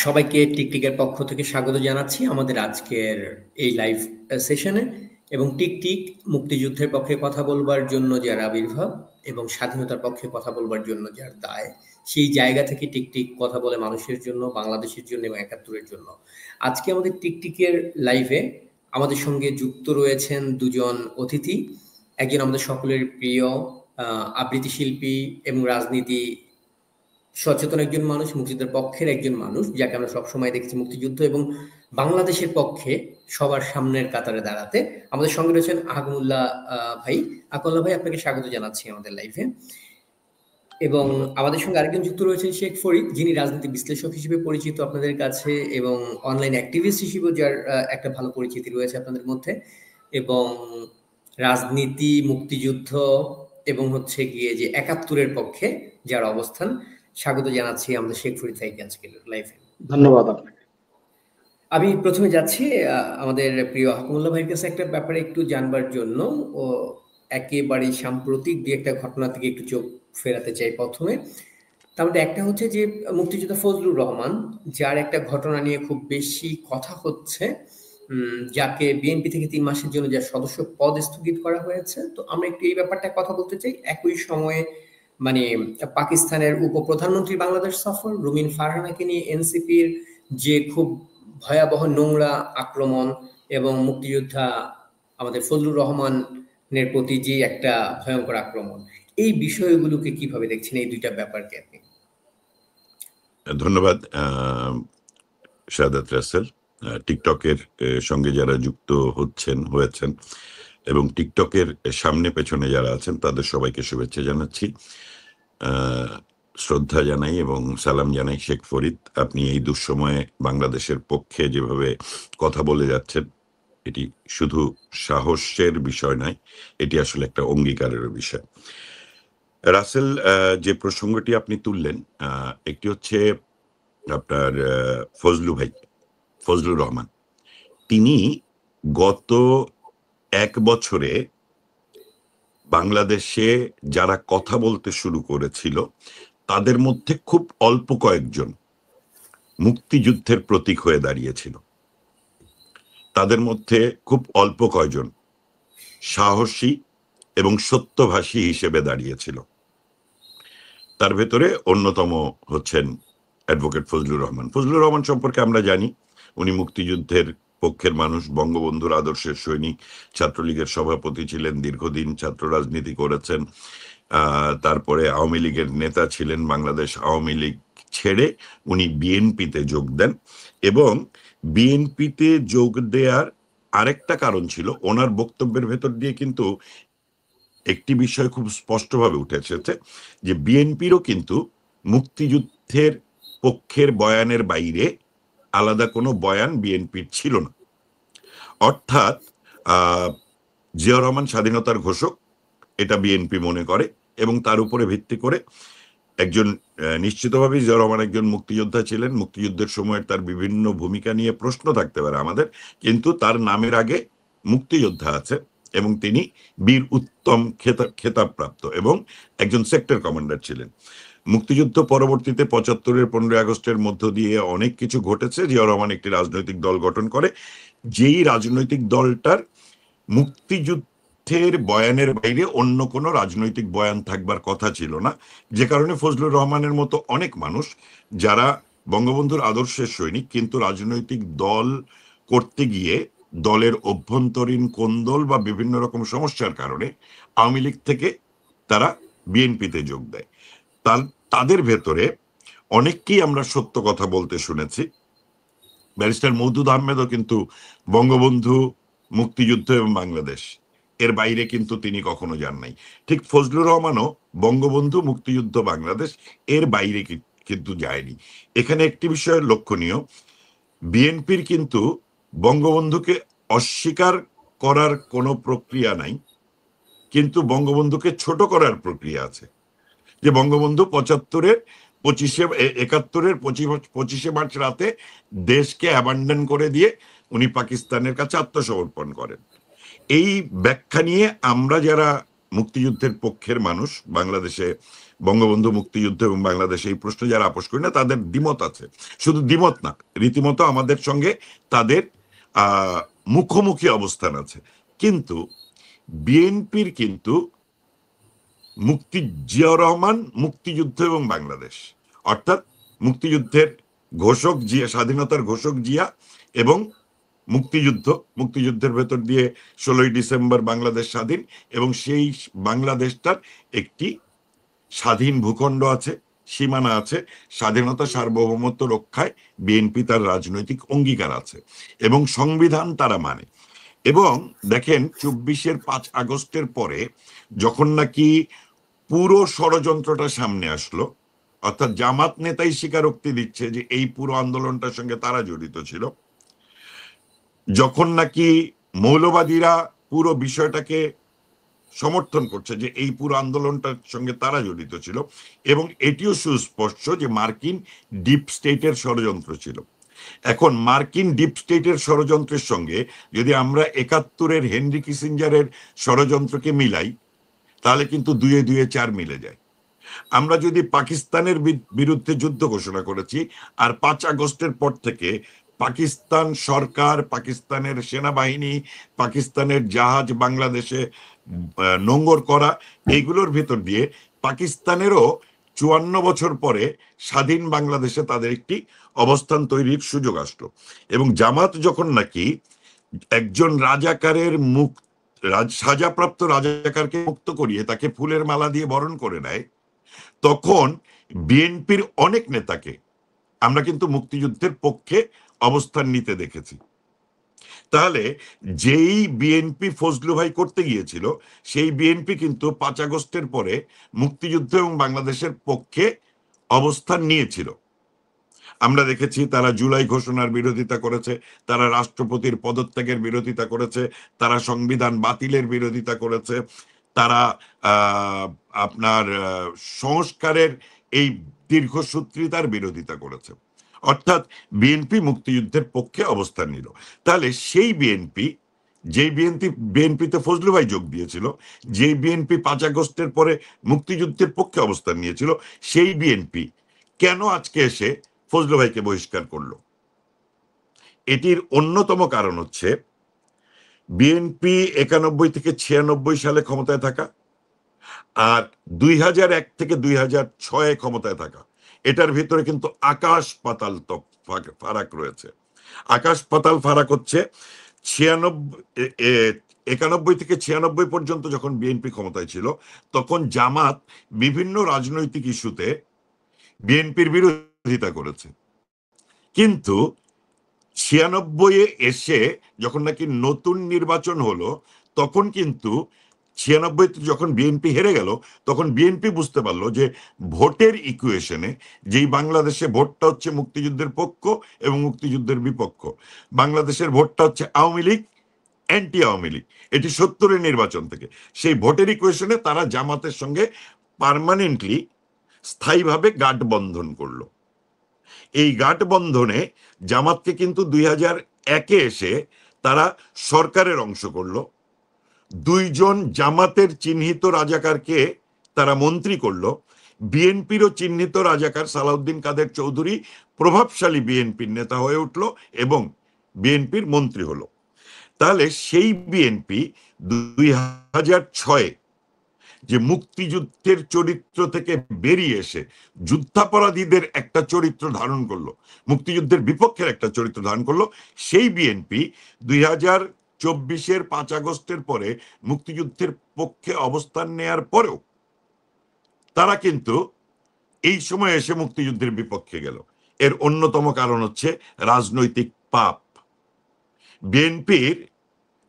সবাইকে টিকটিকের পক্ষ থেকে স্বাগত জানাচ্ছি আমাদের আজকের এই লাইভ সেশনে। এবং টিকটিক মুক্তিযুদ্ধের পক্ষে কথা বলবার জন্য যার আবির্ভাব এবং স্বাধীনতার পক্ষে কথা বলবার জন্য যার দায়, সেই জায়গা থেকে টিকটিক কথা বলে মানুষের জন্য, বাংলাদেশের জন্য এবং একাত্তরের জন্য। আজকে আমাদের টিকটিকের লাইভে আমাদের সঙ্গে যুক্ত রয়েছেন দুজন অতিথি। একজন আমাদের সকলের প্রিয় আবৃত্তি শিল্পী এবং রাজনীতি সচেতন একজন মানুষ, মুক্তিযুদ্ধের পক্ষের একজন মানুষ, যাকে আমরা সবসময় দেখছি মুক্তিযুদ্ধ এবং বাংলাদেশের পক্ষে সবার সামনের কাতারে দাঁড়াতে। আমাদের সঙ্গে রয়েছেন আহমুল্লাহ ভাই। আকল্লা ভাই, আপনাকে স্বাগত জানাচ্ছি আমাদের লাইভে। এবং আমাদের সঙ্গে আরেকজন যুক্ত রয়েছেন শেখ ফরিদ, যিনি রাজনীতি বিশ্লেষক হিসেবে পরিচিত আপনাদের কাছে এবং অনলাইন অ্যাক্টিভিস্ট হিসেবেও যার একটা ভালো পরিচিতি রয়েছে আপনাদের মধ্যে। এবং রাজনীতি, মুক্তিযুদ্ধ এবং হচ্ছে গিয়ে যে একাত্তরের পক্ষে যার অবস্থান। স্বাগত জানাচ্ছি আমাদের শেখ ফরিদ ভাইকে আজকের লাইভে। ধন্যবাদ আপনাকে। আমি প্রথমে যাচ্ছি আমাদের প্রিয় হাকিমুল্লাহ ভাইয়ের কাছে একটা ব্যাপারে একটু জানবার জন্য। ও একেবারে সাম্প্রতিক দিয়ে একটা ঘটনা থেকে একটু চোখ ফেরাতে চাই প্রথমে। তার মধ্যে একটা হচ্ছে যে মুক্তিযোদ্ধা ফজলুর রহমান, যার একটা ঘটনা নিয়ে খুব বেশি কথা হচ্ছে, যাকে বিএনপি থেকে 3 মাসের জন্য যার সদস্য পদ স্থগিত করা হয়েছে। তো আমরা একটু এই ব্যাপারটা কথা বলতে চাই। একই সময়ে মানে পাকিস্তানের উপপ্রধানমন্ত্রী বাংলাদেশ সফর, রুমিন ফারহানাকে নিয়ে এনসিপির যে খুব ভয়াবহ নোংরা আক্রমণ এবং মুক্তিযোদ্ধা আমাদের ফজলুর রহমানের প্রতি যে একটা ভয়ঙ্কর আক্রমণ, এই বিষয়গুলোকে কিভাবে দেখছেন এই দুইটা ব্যাপারকে আপনি? ধন্যবাদ শাহাদাত রাসেল। টিকটকের সঙ্গে যারা যুক্ত হয়েছেন এবং টিকটকের সামনে পেছনে যারা আছেন তাদের সবাইকে শুভেচ্ছা জানাচ্ছি, শ্রদ্ধা জানাই এবং সালাম জানাই। শেখ ফরিদ, আপনি এই দুঃসময়ে বাংলাদেশের পক্ষে যেভাবে কথা বলে যাচ্ছেন, এটি শুধু সাহসের বিষয় নয়, এটি আসলে একটা অঙ্গীকারের বিষয়। রাসেল, যে প্রসঙ্গটি আপনি তুললেন, একটি হচ্ছে আপনার ফজলুর রহমান। তিনি গত 1 বছরে বাংলাদেশে যারা কথা বলতে শুরু করেছিল তাদের মধ্যে খুব অল্প কয়েকজন মুক্তিযুদ্ধের প্রতীক হয়ে দাঁড়িয়েছিল। তাদের মধ্যে খুব অল্প কয়েকজন সাহসী এবং সত্যভাষী হিসেবে দাঁড়িয়েছিল। তার ভেতরে অন্যতম হচ্ছেন অ্যাডভোকেট ফজলুর রহমান। ফজলুর রহমান সম্পর্কে আমরা জানি, উনি মুক্তিযুদ্ধের পক্ষের মানুষ, বঙ্গবন্ধুর আদর্শের সৈনিক, ছাত্রলীগের সভাপতি ছিলেন, দীর্ঘদিন ছাত্র রাজনীতি করেছেন, তারপরে আওয়ামী লীগের নেতা ছিলেন। বাংলাদেশ আওয়ামী লীগ ছেড়ে উনি বিএনপিতে যোগ দেন এবং বিএনপিতে যোগ দেওয়ার আরেকটা কারণ ছিল, ওনার বক্তব্যের ভেতর দিয়ে কিন্তু একটি বিষয় খুব স্পষ্টভাবে উঠে এসেছে যে বিএনপিরও কিন্তু মুক্তিযুদ্ধের পক্ষের বয়ানের বাইরে আলাদা কোনো বয়ান বিএনপির ছিল না। অর্থাৎ জিয়াউর রহমান স্বাধীনতার ঘোষক, এটা বিএনপি মনে করে এবং তার উপরে ভিত্তি করে একজন নিশ্চিতভাবে জিয়াউর রহমান একজন মুক্তিযোদ্ধা ছিলেন। মুক্তিযুদ্ধের সময় তার বিভিন্ন ভূমিকা নিয়ে প্রশ্ন থাকতে পারে আমাদের, কিন্তু তার নামের আগে মুক্তিযোদ্ধা আছে এবং তিনি বীর উত্তম খেতাবপ্রাপ্ত এবং একজন সেক্টর কমান্ডার ছিলেন। মুক্তিযুদ্ধ পরবর্তীতে 75-এর 15ই আগস্টের মধ্য দিয়ে অনেক কিছু ঘটেছে। জিয়াউর রহমান একটি রাজনৈতিক দল গঠন করে, যেই রাজনৈতিক দলটার মুক্তিযুদ্ধের বয়ানের বাইরে অন্য কোনো রাজনৈতিক বয়ান থাকবার কথা ছিল না, যে কারণে ফজলুর রহমানের মতো অনেক মানুষ যারা বঙ্গবন্ধুর আদর্শের সৈনিক কিন্তু রাজনৈতিক দল করতে গিয়ে দলের অভ্যন্তরীণ কোন্দল বা বিভিন্ন রকম সমস্যার কারণে আওয়ামী লীগ থেকে তারা বিএনপিতে যোগ দেয়। তাদের ভেতরে অনেককেই আমরা সত্য কথা বলতে শুনেছি। ব্যারিস্টার মওদুদ আহমেদও কিন্তু বঙ্গবন্ধু, মুক্তিযুদ্ধ এবং বাংলাদেশ এর বাইরে কিন্তু তিনি কখনো যান নাই। ঠিক ফজলুর রহমানও বঙ্গবন্ধু, মুক্তিযুদ্ধ, বাংলাদেশ এর বাইরে কিন্তু যায়নি। এখানে একটি বিষয় লক্ষণীয়, বিএনপির কিন্তু বঙ্গবন্ধুকে অস্বীকার করার কোনো প্রক্রিয়া নাই, কিন্তু বঙ্গবন্ধুকে ছোট করার প্রক্রিয়া আছে। যে বঙ্গবন্ধু 71-এর 25শে মার্চ রাতে দেশকে অ্যাবান্ডন করে দিয়ে উনি পাকিস্তানের কাছে আত্মসমর্পণ করেন। এই ব্যাখ্যা নিয়ে আমরা যারা মুক্তিযুদ্ধের পক্ষের মানুষ বাংলাদেশে, বঙ্গবন্ধু মুক্তিযুদ্ধ এবং বাংলাদেশে এই প্রশ্ন যারা আপোষ করি না, তাদের দ্বিমত আছে। শুধু দ্বিমত না, রীতিমতো আমাদের সঙ্গে তাদের মুখোমুখি অবস্থান আছে। কিন্তু বিএনপির কিন্তু জিয়াউর রহমান, মুক্তিযুদ্ধ এবং বাংলাদেশ, অর্থাৎ মুক্তিযুদ্ধের ঘোষক জিয়া, স্বাধীনতার ঘোষক জিয়া এবং মুক্তিযুদ্ধের ভেতর দিয়ে 16ই ডিসেম্বর বাংলাদেশ স্বাধীন, এবং সেই বাংলাদেশটার একটি স্বাধীন ভূখণ্ড আছে, সীমানা আছে, স্বাধীনতা সার্বভৌমত্ব রক্ষায় বিএনপি তার রাজনৈতিক অঙ্গীকার আছে এবং সংবিধান তারা মানে। এবং দেখেন 24-এর 5 আগস্টের পরে যখন নাকি পুরো ষড়যন্ত্রটা সামনে আসলো, অর্থাৎ জামাত নেতাই স্বীকারোক্তি দিচ্ছে যে এই পুরো আন্দোলনটার সঙ্গে তারা জড়িত ছিল, যখন নাকি মৌলবাদীরা পুরো বিষয়টাকে সমর্থন করছে যে এই পুরো আন্দোলনটার সঙ্গে তারা জড়িত ছিল, এবং এটিও সুস্পষ্ট যে মার্কিন ডিপ স্টেটের ষড়যন্ত্র ছিল। এখন মার্কিন ডিপ স্টেটের ষড়যন্ত্রের সঙ্গে যদি আমরা 71-এর হেনরি কিসিঞ্জারের ষড়যন্ত্রকে মিলাই, তাহলে কিন্তু 2-এ 2-এ 4 মিলে যায়। আমরা যদি পাকিস্তানের বিরুদ্ধে যুদ্ধ ঘোষণা করেছি, আর 5 আগস্টের পর থেকে পাকিস্তান সরকার, পাকিস্তানের সেনাবাহিনী, পাকিস্তানের জাহাজ বাংলাদেশে নোঙ্গর করা, এইগুলোর ভিতর দিয়ে পাকিস্তানেরও 54 বছর পরে স্বাধীন বাংলাদেশে তাদের একটি অবস্থান তৈরির সুযোগ আসলো। এবং জামাত যখন নাকি একজন রাজাকারের সাজাপ্রাপ্ত রাজাকারকে মুক্ত করিয়ে তাকে ফুলের মালা দিয়ে বরণ করে নেয়, তখন বিএনপির অনেক নেতাকে আমরা কিন্তু মুক্তিযুদ্ধের পক্ষে অবস্থান নিতে দেখেছি। তাহলে যেই বিএনপি ফজলু ভাই করতে গিয়েছিল, সেই বিএনপি কিন্তু 5 আগস্টের পরে মুক্তিযুদ্ধ এবং বাংলাদেশের পক্ষে অবস্থান নিয়েছিল। আমরা দেখেছি তারা জুলাই ঘোষণার বিরোধিতা করেছে, তারা রাষ্ট্রপতির পদত্যাগের বিরোধিতা করেছে, তারা সংবিধান বাতিলের বিরোধিতা করেছে, তারা আপনার সংস্কারের এই দীর্ঘসূত্রিতার বিরোধিতা করেছে। অর্থাৎ বিএনপি মুক্তিযুদ্ধের পক্ষে অবস্থান নিল। তাহলে সেই বিএনপি, যেই বিএনপিতে ফজলু ভাই যোগ দিয়েছিল, যেই বিএনপি 5 আগস্টের পরে মুক্তিযুদ্ধের পক্ষে অবস্থান নিয়েছিল, সেই বিএনপি কেন আজকে এসে ফজলু ভাইকে বহিষ্কার করলো? এটির অন্যতম কারণ হচ্ছে বিএনপি 91 থেকে 96 সালে ক্ষমতায় থাকা, আর 2001 থেকে 2006 ক্ষমতায় থাকা, এটার ভিতরে কিন্তু আকাশ পাতাল ফারাক রয়েছে। আকাশ পাতাল ফারাক হচ্ছে 91 থেকে 96 পর্যন্ত যখন বিএনপি ক্ষমতায় ছিল, তখন জামাত বিভিন্ন রাজনৈতিক ইস্যুতে বিএনপির বিরোধিতা করেছে। কিন্তু 96-এ এসে যখন নাকি নতুন নির্বাচন হলো, তখন কিন্তু 96-তে যখন বিএনপি হেরে গেল, তখন বিএনপি বুঝতে পারলো যে ভোটের ইকুয়েশনে, যেই বাংলাদেশে ভোটটা হচ্ছে মুক্তিযুদ্ধের পক্ষ এবং মুক্তিযুদ্ধের বিপক্ষ, বাংলাদেশের ভোটটা হচ্ছে আওয়ামী লীগ অ্যান্টি আওয়ামী লীগ, এটি 70-এর নির্বাচন থেকে, সেই ভোটের ইকুয়েশনে তারা জামাতের সঙ্গে পার্মানেন্টলি, স্থায়ীভাবে গাঠবন্ধন করলো। এই গাঠবন্ধনে জামাতকে কিন্তু 2001-এ এসে তারা সরকারের অংশ করলো। 2 জন জামাতের চিহ্নিত রাজাকারকে তারা মন্ত্রী করলো। বিএনপিরও চিহ্নিত রাজাকার সালাউদ্দিন কাদের চৌধুরী প্রভাবশালী বিএনপির নেতা হয়ে উঠলো এবং বিএনপির মন্ত্রী হলো। তাহলে সেই বিএনপি 2006-এ যে মুক্তিযুদ্ধের চরিত্র থেকে বেরিয়ে এসে যুদ্ধাপরাধীদের একটা চরিত্র ধারণ করলো, মুক্তিযুদ্ধের বিপক্ষের একটা চরিত্র ধারণ করলো, সেই বিএনপি 2024-এর 5 আগস্টের পরে মুক্তিযুদ্ধের পক্ষে অবস্থান নেয়ার পরেও তারা কিন্তু এই সময় এসে মুক্তিযুদ্ধের বিপক্ষে গেল। এর অন্যতম কারণ হচ্ছে রাজনৈতিক পাপ। বিএনপির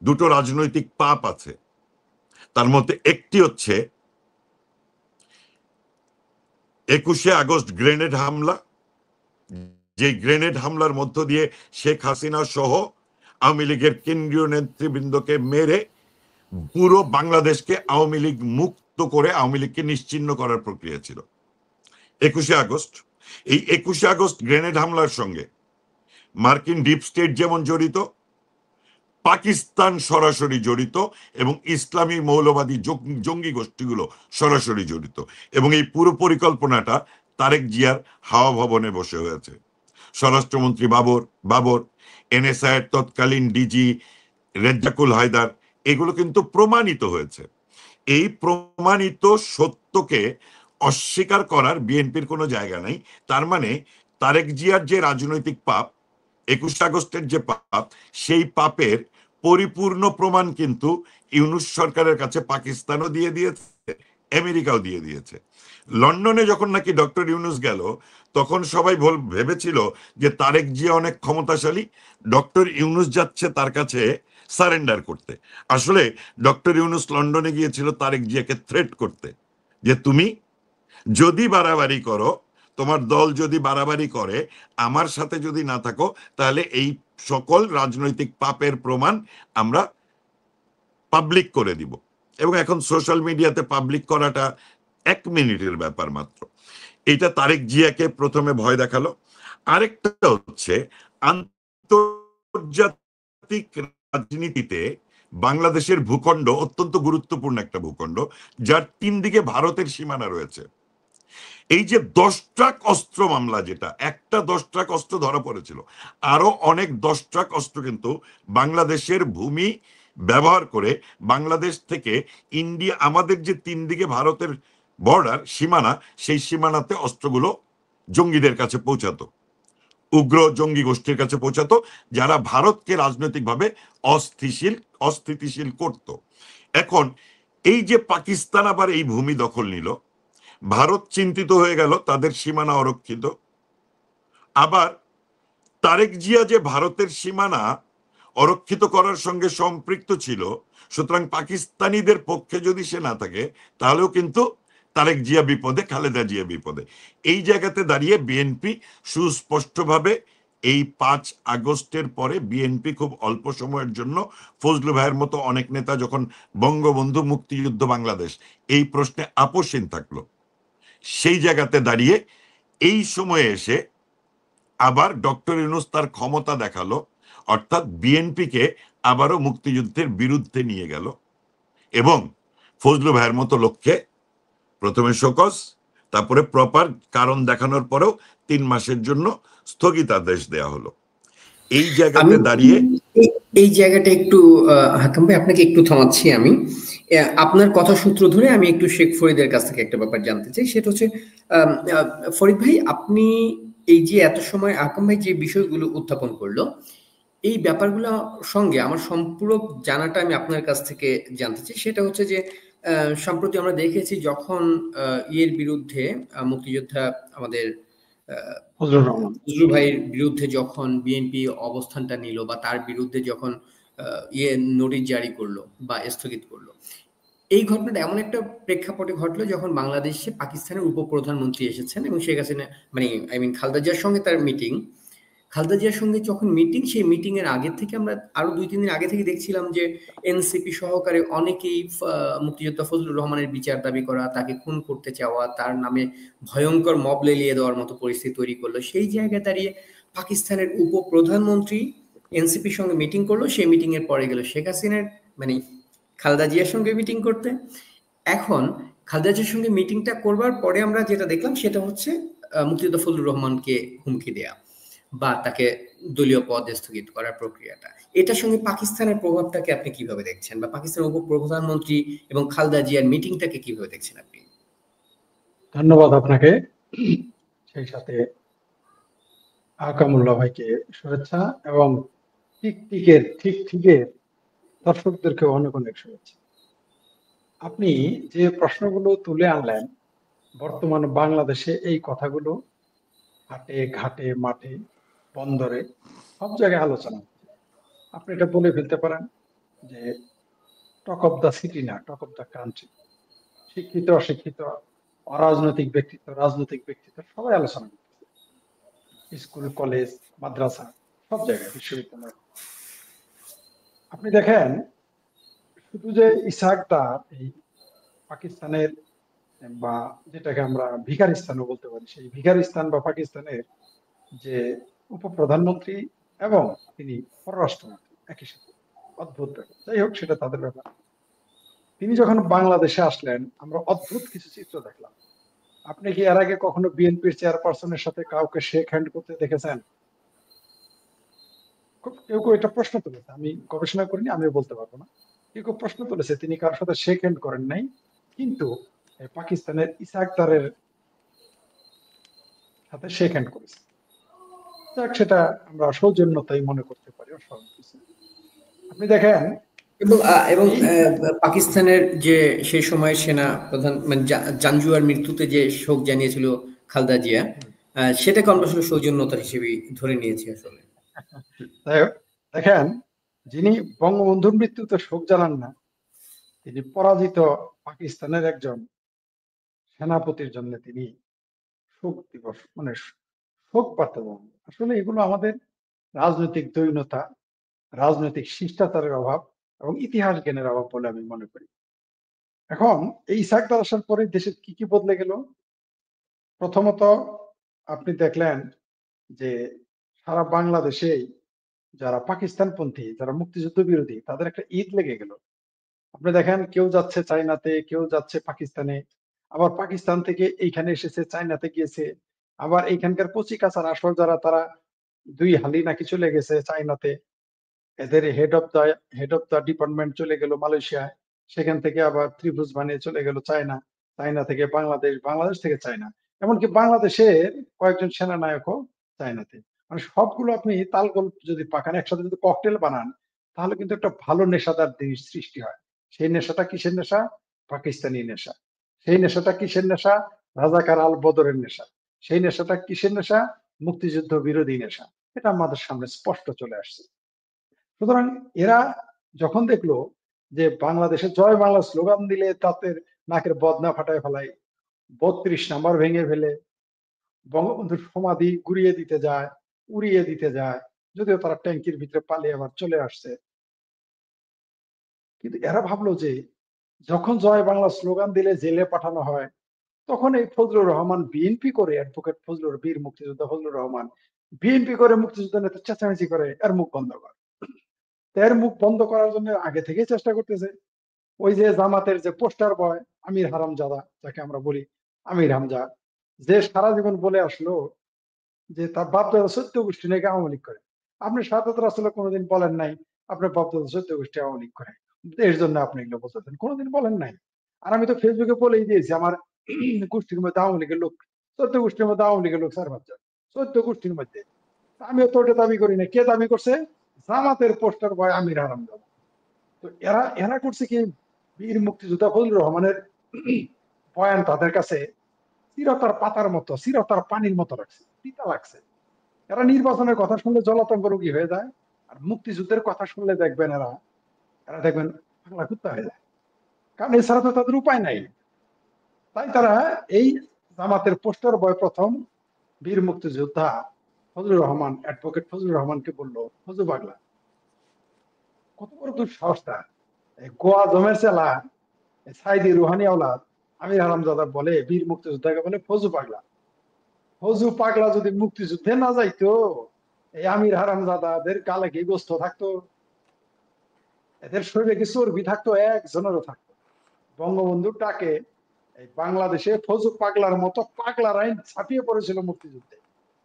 2টো রাজনৈতিক পাপ আছে, তার মধ্যে একটি হচ্ছে 21শে আগস্ট গ্রেনেড হামলা, যে গ্রেনেড হামলার মধ্য দিয়ে শেখ হাসিনা সহ আওয়ামী লীগের কেন্দ্রীয় নেতৃবৃন্দকে মেরে পুরো বাংলাদেশকে আওয়ামী লীগ মুক্ত করে আওয়ামী লীগকে নিশ্চিহ্ন করার প্রক্রিয়া ছিল 21শে আগস্ট। এই 21শে আগস্ট গ্রেনেড হামলার সঙ্গে মার্কিন ডিপ স্টেট যেমন জড়িত, পাকিস্তান সরাসরি জড়িত এবং ইসলামী মৌলবাদী জঙ্গি গোষ্ঠীগুলো সরাসরি জড়িত, এবং এই পুরো পরিকল্পনাটা তারেক জিয়ার হাওয়া ভবনে বসে হয়েছে। স্বরাষ্ট্রমন্ত্রী বাবর, এনএসআই এর তৎকালীন ডিজি রেজ্জাকুল হায়দার, এগুলো কিন্তু প্রমাণিত হয়েছে। এই প্রমাণিত সত্যকে অস্বীকার করার বিএনপির কোনো জায়গা নাই। তার মানে তারেক জিয়ার যে রাজনৈতিক পাপ, 21 আগস্টের যে পাপ, সেই পাপের পরিপূর্ণ প্রমাণ কিন্তু ইউনূস সরকারের কাছে পাকিস্তানও দিয়ে দিয়েছে, আমেরিকাও দিয়ে দিয়েছে। লন্ডনে যখন নাকি ডক্টর ইউনূস গেল, তখন সবাই ভেবেছিল যে তারেক জিয়া অনেক ক্ষমতাশালী, ডক্টর ইউনূস যাচ্ছে তার কাছে সারেন্ডার করতে। আসলে ডক্টর ইউনূস লন্ডনে গিয়েছিল তারেক জিয়াকে থ্রেট করতে, যে তুমি যদি বাড়াবাড়ি করো, তোমার দল যদি বাড়াবাড়ি করে, আমার সাথে যদি না থাকো, তাহলে এই সকল রাজনৈতিক পাপের প্রমাণ আমরা পাবলিক করে দিব। এবং এখন সোশ্যাল মিডিয়াতে পাবলিক করাটা 1 মিনিটের ব্যাপার মাত্র। এটা তারেক জিয়াকে প্রথমে ভয় দেখালো। আরেকটা হচ্ছে, আন্তর্জাতিক রাজনীতিতে বাংলাদেশের ভূখণ্ড অত্যন্ত গুরুত্বপূর্ণ একটা ভূখণ্ড, যার 3 দিকে ভারতের সীমানা রয়েছে। এই যে 10 ট্রাক অস্ত্র মামলা, যেটা একটা 10 ট্রাক অস্ত্র ধরা পড়েছিল, আরো অনেক 10 ট্রাক অস্ত্র কিন্তু বাংলাদেশের ভূমি ব্যবহার করে বাংলাদেশ থেকে ইন্ডিয়া, আমাদের যে 3 দিকে ভারতের বর্ডার সীমানা, সেই সীমানাতে অস্ত্রগুলো জঙ্গিদের কাছে পৌঁছাতো, উগ্র জঙ্গি গোষ্ঠীর কাছে পৌঁছাতো, যারা ভারতকে রাজনৈতিকভাবে অস্থিতিশীল করত। এখন এই যে পাকিস্তান আবার এই ভূমি দখল নিল, ভারত চিন্তিত হয়ে গেল, তাদের সীমানা অরক্ষিত। আবার তারেক জিয়া যে ভারতের সীমানা অরক্ষিত করার সঙ্গে সম্পৃক্ত ছিল, সুতরাং পাকিস্তানিদের পক্ষে যদি সে না থাকে, তাহলেও কিন্তু তারেক জিয়া বিপদে, খালেদা জিয়া বিপদে। এই জায়গাতে দাঁড়িয়ে বিএনপি সুস্পষ্টভাবে এই 5 আগস্টের পরে বিএনপি খুব অল্প সময়ের জন্য, ফজলু ভাইয়ের মতো অনেক নেতা যখন বঙ্গবন্ধু, মুক্তিযুদ্ধ, বাংলাদেশ এই প্রশ্নে আপোষহীন থাকলো, সেই জায়গাতে দাঁড়িয়ে এই সময়ে এসে আবার ডক্টর ইউনূস তার ক্ষমতা দেখালো, অর্থাৎ বিএনপিকে আবারও মুক্তিযুদ্ধের বিরুদ্ধে নিয়ে গেল, এবং ফজলু ভাইয়ের মতো লোককে প্রথমে শোকজ, তারপরে প্রপার কারণ দেখানোর পরেও 3 মাসের জন্য স্থগিতাদেশ দেওয়া হলো। এই জায়গাতে দাঁড়িয়ে এই জায়গাটা একটু হাকাম ভাই, আপনাকে একটু থামাচ্ছি আমি। আপনার কথা সূত্র ধরে আমি একটু শেখ ফরিদের কাছ থেকে একটা ব্যাপার জানতে চাই। সেটা হচ্ছে, ফরিদ ভাই, আপনি এই যে এত সময় হাকাম ভাই যে বিষয়গুলো উত্থাপন করলো, এই ব্যাপারগুলো সঙ্গে আমার সম্পূরক জানাটা আমি আপনার কাছ থেকে জানতে চাই। সেটা হচ্ছে যে সম্প্রতি আমরা দেখেছি, যখন ইয়ের বিরুদ্ধে, মুক্তিযোদ্ধা আমাদের ফজলুর ভাইয়ের বিরুদ্ধে যখন বিএনপি অবস্থানটা নিল, বা তার বিরুদ্ধে যখন নোটিশ জারি করলো বা স্থগিত করলো, এই ঘটনাটা এমন একটা প্রেক্ষাপটে ঘটলো যখন বাংলাদেশে পাকিস্তানের উপপ্রধানমন্ত্রী এসেছেন, এবং শেখ হাসিনা, মানে খালেদা জিয়ার সঙ্গে তার মিটিং। খালেদা জিয়ার সঙ্গে যখন মিটিং, সেই মিটিং এর আগে থেকে আমরা আরো 2-3 দিন আগে থেকে দেখছিলাম যে এনসিপি সহকারে অনেকেই মুক্তিযোদ্ধা ফজলুর রহমানের বিচার দাবি করা, তাকে খুন করতে চাওয়া, তার নামে ভয়ঙ্কর মব লেলিয়ে দেওয়ার মতো পরিস্থিতি তৈরি করলো। সেই জায়গায় দাঁড়িয়ে পাকিস্তানের উপপ্রধানমন্ত্রী এনসিপির সঙ্গে মিটিং করলো। সেই মিটিং এর পরে গেল শেখ হাসিনার, মানে খালেদা জিয়ার সঙ্গে মিটিং করতে। এখন খালেদা জিয়ার সঙ্গে মিটিংটা করবার পরে আমরা যেটা দেখলাম, সেটা হচ্ছে মুক্তিযোদ্ধা ফজলুর রহমানকে হুমকি দেয়া বা তাকে দলীয় পদ স্থগিত করার প্রক্রিয়াটা। এটার সঙ্গে পাকিস্তানের প্রভাবটাকে আপনি কিভাবে দেখছেন, বা পাকিস্তানের উপপ্রধানমন্ত্রী এবং খালেদা জিয়ার মিটিংটাকে কিভাবে দেখছেন আপনি? ধন্যবাদ আপনাকে, সেই সাথে আকামুল্লাহ ভাইকে শুভেচ্ছা, এবং ঠিকের দর্শকদেরকে অনেক অনেক শুভেচ্ছা। আপনি যে প্রশ্নগুলো তুলে আনলেন, বর্তমান বাংলাদেশে এই কথাগুলো হাটে ঘাটে মাঠে বন্দরে সব জায়গায় আলোচনা হচ্ছে। আপনি এটা বলে ফেলতে পারেন যে টক অফ দ্য সিটি না, টক অফ দ্য কান্ট্রি। শিক্ষিত অশিক্ষিত, অরাজনৈতিক ব্যক্তিত্ব, রাজনৈতিক ব্যক্তিত্ব সবাই আলোচনা করতেছে, স্কুল কলেজ মাদ্রাসা সব জায়গায়, বিশ্ববিদ্যালয়। আপনি দেখেন, শুধু যে ইসাকটা এই পাকিস্তানের, বা যেটাকে আমরা ভিখারিস্তানও বলতে পারি, সেই ভিখারিস্তান বা পাকিস্তানের যে উপপ্রধানমন্ত্রী এবং তিনি পররাষ্ট্রমন্ত্রী একই সাথে, অদ্ভুত ব্যাপার। যাই হোক, সেটা তাদের ব্যাপার। তিনি যখন বাংলাদেশে আসলেন, আমরা অদ্ভুত কিছু চিত্র দেখলাম। আপনি কি এর আগে কখনো বিএনপির চেয়ারপারসনের সাথে কাউকে শেক হ্যান্ড করতে দেখেছেন? খুব কেউ কেউ এটা প্রশ্ন তুলেছে, আমি গবেষণা করিনি, আমিও বলতে পারবো না। কেউ কেউ প্রশ্ন তুলেছে তিনি কারোর সাথে শেক হ্যান্ড করেন নাই, কিন্তু পাকিস্তানের ইসাক দারের সাথে শেক হ্যান্ড করেছে। যাক, সেটা আমরা সৌজন্যতাই মনে করতে পারি, অস্বাভাবিক কিছু। আপনি দেখেন এবং এই পাকিস্তানের যে সেই সময় সেনা প্রধান মানে জাঞ্জুয়ার মৃত্যুতে যে শোক জানিয়েছিল খালেদা জিয়া, সেটাকে আমরা আসলে সৌজন্যতার হিসেবে ধরে নিয়েছি আসলে। যাই হোক, দেখেন, যিনি বঙ্গবন্ধুর মৃত্যুতে শোক জানান না, তিনি পরাজিত পাকিস্তানের একজন সেনাপতির জন্য তিনি শোক দিবস মানে শোক বার্তা দেন। আসলে এগুলো আমাদের রাজনৈতিক দৈন্যতা, রাজনৈতিক শিষ্টাচারের অভাব এবং ইতিহাস জ্ঞানের অভাব বলে আমি মনে করি। এখন এই ইসাকদার আসার পরে দেশের কি কি বদলে গেল? প্রথমত, আপনি দেখলেন যে সারা বাংলাদেশে যারা পাকিস্তানপন্থী, যারা মুক্তিযুদ্ধ বিরোধী, তাদের একটা ঈদ লেগে গেল। আপনি দেখেন, কেউ যাচ্ছে চায়নাতে, কেউ যাচ্ছে পাকিস্তানে, আবার পাকিস্তান থেকে এইখানে এসেছে, চায়নাতে গিয়েছে, আবার এইখানকার কচি কাঁচার আসর যারা, তারা 2 হালি নাকি চলে গেছে চায়নাতে। এদের হেড অফ দা ডিপার্টমেন্ট চলে গেল মালয়েশিয়ায়, সেখান থেকে আবার ত্রিভুজ বানিয়ে চলে গেল চায়না, চায়না থেকে বাংলাদেশ, বাংলাদেশ থেকে চায়না, এমনকি বাংলাদেশের কয়েকজন সেনানায়কও চায়নাতে। মানে সবগুলো আপনি তালগোল যদি পাকান, একসাথে যদি ককটেল বানান, তাহলে কিন্তু একটা ভালো নেশাদার জিনিস সৃষ্টি হয়। সেই নেশাটা কিসের নেশা? পাকিস্তানি নেশা। সেই নেশাটা কিসের নেশা? রাজাকার আল বদরের নেশা। সেই নেশাটা কিসের নেশা? মুক্তিযুদ্ধ বিরোধী নেশা। এটা আমাদের সামনে স্পষ্ট চলে আসছে। সুতরাং এরা যখন দেখলো যে বাংলাদেশে জয় বাংলা স্লোগান দিলে তাদের নাকের বদনা ফাটায় ফেলায়, 32 নাম্বার ভেঙে ফেলে, বঙ্গবন্ধুর সমাধি গুড়িয়ে দিতে যায়, উড়িয়ে দিতে যায়, যদিও তারা ট্যাঙ্কির ভিতরে পালিয়ে আবার চলে আসছে। কিন্তু এরা ভাবলো যে যখন জয় বাংলা স্লোগান দিলে জেলে পাঠানো হয়, তখন এই ফজলুর রহমান বিএনপি করে, অ্যাডভোকেট ফজলুর, বীর মুক্তিযোদ্ধা ফজলুর রহমান বিএনপি করে মুক্তিযুদ্ধ নেতা চেঁচামেচি করে, এর মুখ বন্ধ করে। এর মুখ বন্ধ করার জন্য আগে থেকেই চেষ্টা করতেছে। ওই যে জামাতের যে পোস্টার বয় আমির হারামজাদা, যাকে আমরা বলি আমির হামজা, যে সারা জীবন বলে আসলো যে তার বাপদাদা 14 গোষ্ঠী নাকি আওয়ামী লীগ করে। আপনি সাদাত রাসূল কোনোদিন বলেন নাই আপনার বাপদাদা 14 গোষ্ঠী আওয়ামী লীগ করে, এর জন্য আপনি এগুলো বলতেছেন, কোনোদিন বলেন নাই। আর আমি তো ফেসবুকে বলেই দিয়েছি আমার গোষ্ঠীর মধ্যে আওয়ামী লীগের লোক, 14 গোষ্ঠীর মধ্যে আওয়ামী লীগের লোক 4-5 জন, 14 গোষ্ঠীর মধ্যে। আমিও তো ওটা দাবি করি না। কে দাবি করছে? জামাতের পোস্টার বয় আমির হারামজাদা। তো এরা এরা করছে কি, বীর মুক্তিযোদ্ধা ফজলুর রহমানের বয়ান তাদের কাছে চিরতার পাতার মতো, চিরতার পানির মতো রাখছে, তিতা লাগছে। এরা নির্বাচনের কথা শুনলে জলাতঙ্ক রোগী হয়ে যায়, আর মুক্তিযুদ্ধের কথা শুনলে দেখবেন এরা এরা দেখবেন পাগলা কুত্তা হয়ে যায়, কারণ এছাড়া তো তাদের উপায় নাই। তাই তারা এই জামাতের পোস্টার বয় প্রথম বীর মুক্তিযোদ্ধা ফজলুর রহমান, অ্যাডভোকেট ফজলুর রহমানকে বললো, ফজু পাগলা, কত বড় দুঃসাহস তার, গোয়া জমের চেলা সাইদি রুহানি আওলাদ আমির হারামজাদা বলে বীর মুক্তিযোদ্ধাকে বলে ফজু পাগলা। ফজু পাগলা যদি মুক্তিযুদ্ধে না যাইতো, এই আমির হারামজাদাদের গালে কি গোস্ত থাকতো? এদের শরীরে কি চর্বি থাকতো? একজনেরও থাকতো। বঙ্গবন্ধুর ডাকে এই বাংলাদেশে ফজু পাগলার মতো পাগলার আইন ছাপিয়ে পড়েছিল মুক্তিযুদ্ধে।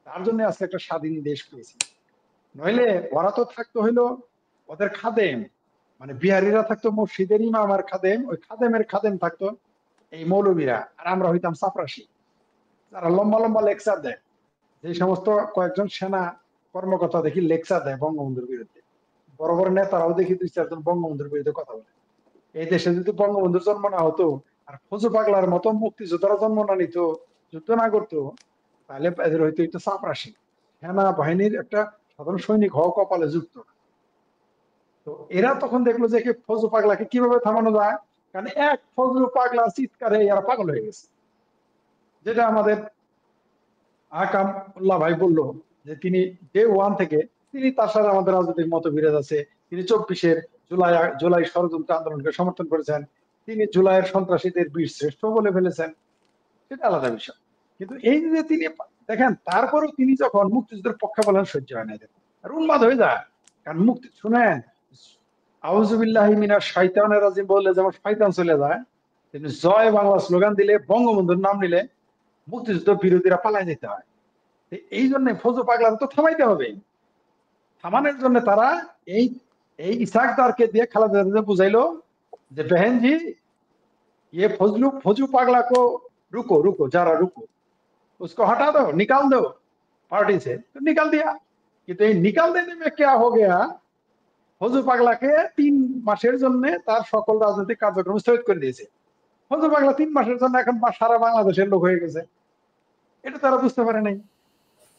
তার জন্য আজকে একটা স্বাধীন দেশ পেয়েছি। নইলে ওরা তো থাকতো হইলো ওদের খাদেম, মানে বিহারিরা থাকতো মসজিদের ইমাম আর খাদেম, ওই খাদেমের খাদেম থাকতো এই মৌলবীরা, আর আমরা হইতাম চাপরাশি, যারা লম্বা লম্বা লেকচার দেয়। যে সমস্ত কয়েকজন সেনা কর্মকর্তা দেখি লেকচার দেয় বঙ্গবন্ধুর বিরুদ্ধে, বড় বড় নেতারাও দেখি 2-4 জন বঙ্গবন্ধুর বিরুদ্ধে কথা বলে। এই দেশে যদি বঙ্গবন্ধুর জন্ম না হতো, আর ফজু পাগলার মতো মুক্তিযোদ্ধারা জন্ম না নিত, যুদ্ধ না করতো, তাহলে এদের হয়তো একটু চাপরাশি, সেনা বাহিনীর একটা সাধারণ সৈনিক হওয়া কপালে যুক্ত। তো এরা তখন দেখলো যে ফজলু পাগলাকে কিভাবে থামানো যায়, কারণ এক ফজলু পাগলা চিৎকারে এরা পাগল হয়ে গেছে। যেটা আমাদের আকাম উল্লাহ ভাই বললো যে তিনি ডে 1 থেকে তিনি, তার সাথে আমাদের রাজনৈতিক মতবিরোধ আছে। তিনি 24-এর জুলাই ষড়যন্ত্র আন্দোলনকে সমর্থন করেছেন, তিনি জুলাইয়ের সন্ত্রাসীদের বীর শ্রেষ্ঠ বলে ফেলেছেন, সেটা আলাদা বিষয়। কিন্তু এই যে তিনি দেখেন, তারপরেও তিনি যখন মুক্তিযুদ্ধের পক্ষে বলেন, সহ্য হয় না, দেখুন আর উন্মাদ হয়ে যায়। কারণ মুক্তি শুনেন, আউযুবিল্লাহি মিনাশ শাইতানির রাজিম বললে যেমন শয়তান চলে যায়, কিন্তু জয় বাংলা স্লোগান দিলে, বঙ্গবন্ধুর নাম নিলে মুক্তিযুদ্ধ বিরোধীরা পালায় যেতে হয়। এই জন্য ফজু পাগলাকে তো থামাইতে হবে। থামানোর জন্য তারা এই এই ইসাকদারকে দিয়ে খালেদা জিয়া বুঝাইলো যে বেহেনজি ये फजू पागला को रुको रुको जरा रुको, उसको हटा दो, निकाल दो पार्टी से। तो निकाल दिया, কিন্তু এই निकाल देने में क्या हो गया, ফজু পাগলাকে 3 মাসের জন্য তার সকল রাজনৈতিক কার্যক্রম স্থগিত করে দিয়েছে। ফজু পাগলা 3 মাসের জন্য এখন সারা বাংলাদেশের লোক হয়ে গেছে, এটা তারা বুঝতে পারে নাই।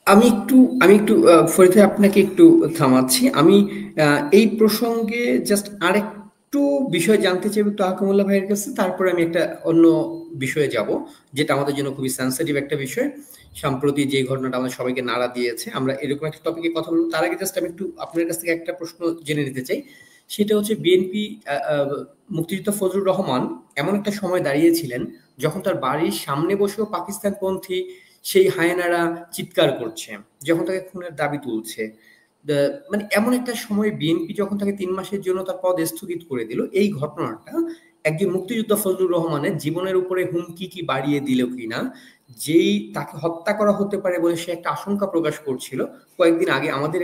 আমি একটু ফরিদ ভাই আপনাকে একটু থামাচ্ছি। আমি এই প্রসঙ্গে জাস্ট আরেকটু বিষয় জানতে চাইব তাহকামুল্লাহ ভাইয়ের কাছে, তারপরে আমি একটা অন্য বিষয়ে যাব, যেটা আমাদের জন্য খুবই সেন্সিটিভ একটা বিষয়। সম্প্রতি যে ঘটনাটা আমাদের সবাইকে নাড়া দিয়েছে, আমরা এরকম একটা টপিকে কথা বলবো। তার আগে জাস্ট আমি একটু আপনার কাছ থেকে একটা প্রশ্ন জেনে নিতে চাই। সেটা হচ্ছে বিএনপি মুক্তিযোদ্ধা ফজলুর রহমান এমন একটা সময় দাঁড়িয়েছিলেন যখন তার বাড়ির সামনে বসেও পাকিস্তানপন্থী সেই হায়েনারা চিৎকার করছে, যখন তাকে খুনের দাবি তুলছে। মানে এমন একটা সময় বিএনপি যখন তাকে 3 মাসের জন্য তার পদ স্থগিত করে দিল, এই ঘটনাটা একজন মুক্তিযোদ্ধা ফজলুর রহমানের জীবনের উপরে হুমকি কি বাড়িয়ে দিল কিনা, যেই তাকে হত্যা করা হতে পারে বলে সে একটা আশঙ্কা প্রকাশ করছিল। কয়েকদিন আগে আমাদের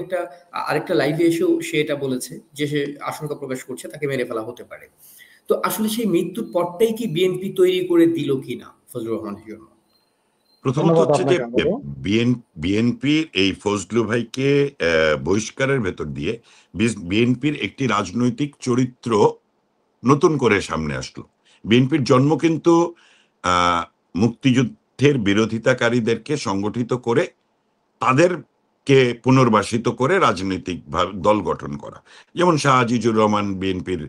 আরেকটা লাইভে এসেও সে এটা বলেছে যে সে আশঙ্কা প্রকাশ করছে তাকে মেরে ফেলা হতে পারে। তো আসলে সেই মৃত্যুর পরটাই কি বিএনপি তৈরি করে দিল কিনা ফজলুর রহমানের জন্য? প্রথমত হচ্ছে যে বিএনপির এই ফজলু ভাইকে বহিষ্কারের ভেতর দিয়ে বিএনপির একটি রাজনৈতিক চরিত্র নতুন করে সামনে আসলো। বিএনপির জন্ম কিন্তু মুক্তিযুদ্ধের বিরোধিতাকারীদেরকে সংগঠিত করে তাদেরকে পুনর্বাসিত করে রাজনৈতিক দল গঠন করা। যেমন শাহ আজিজুর রহমান বিএনপির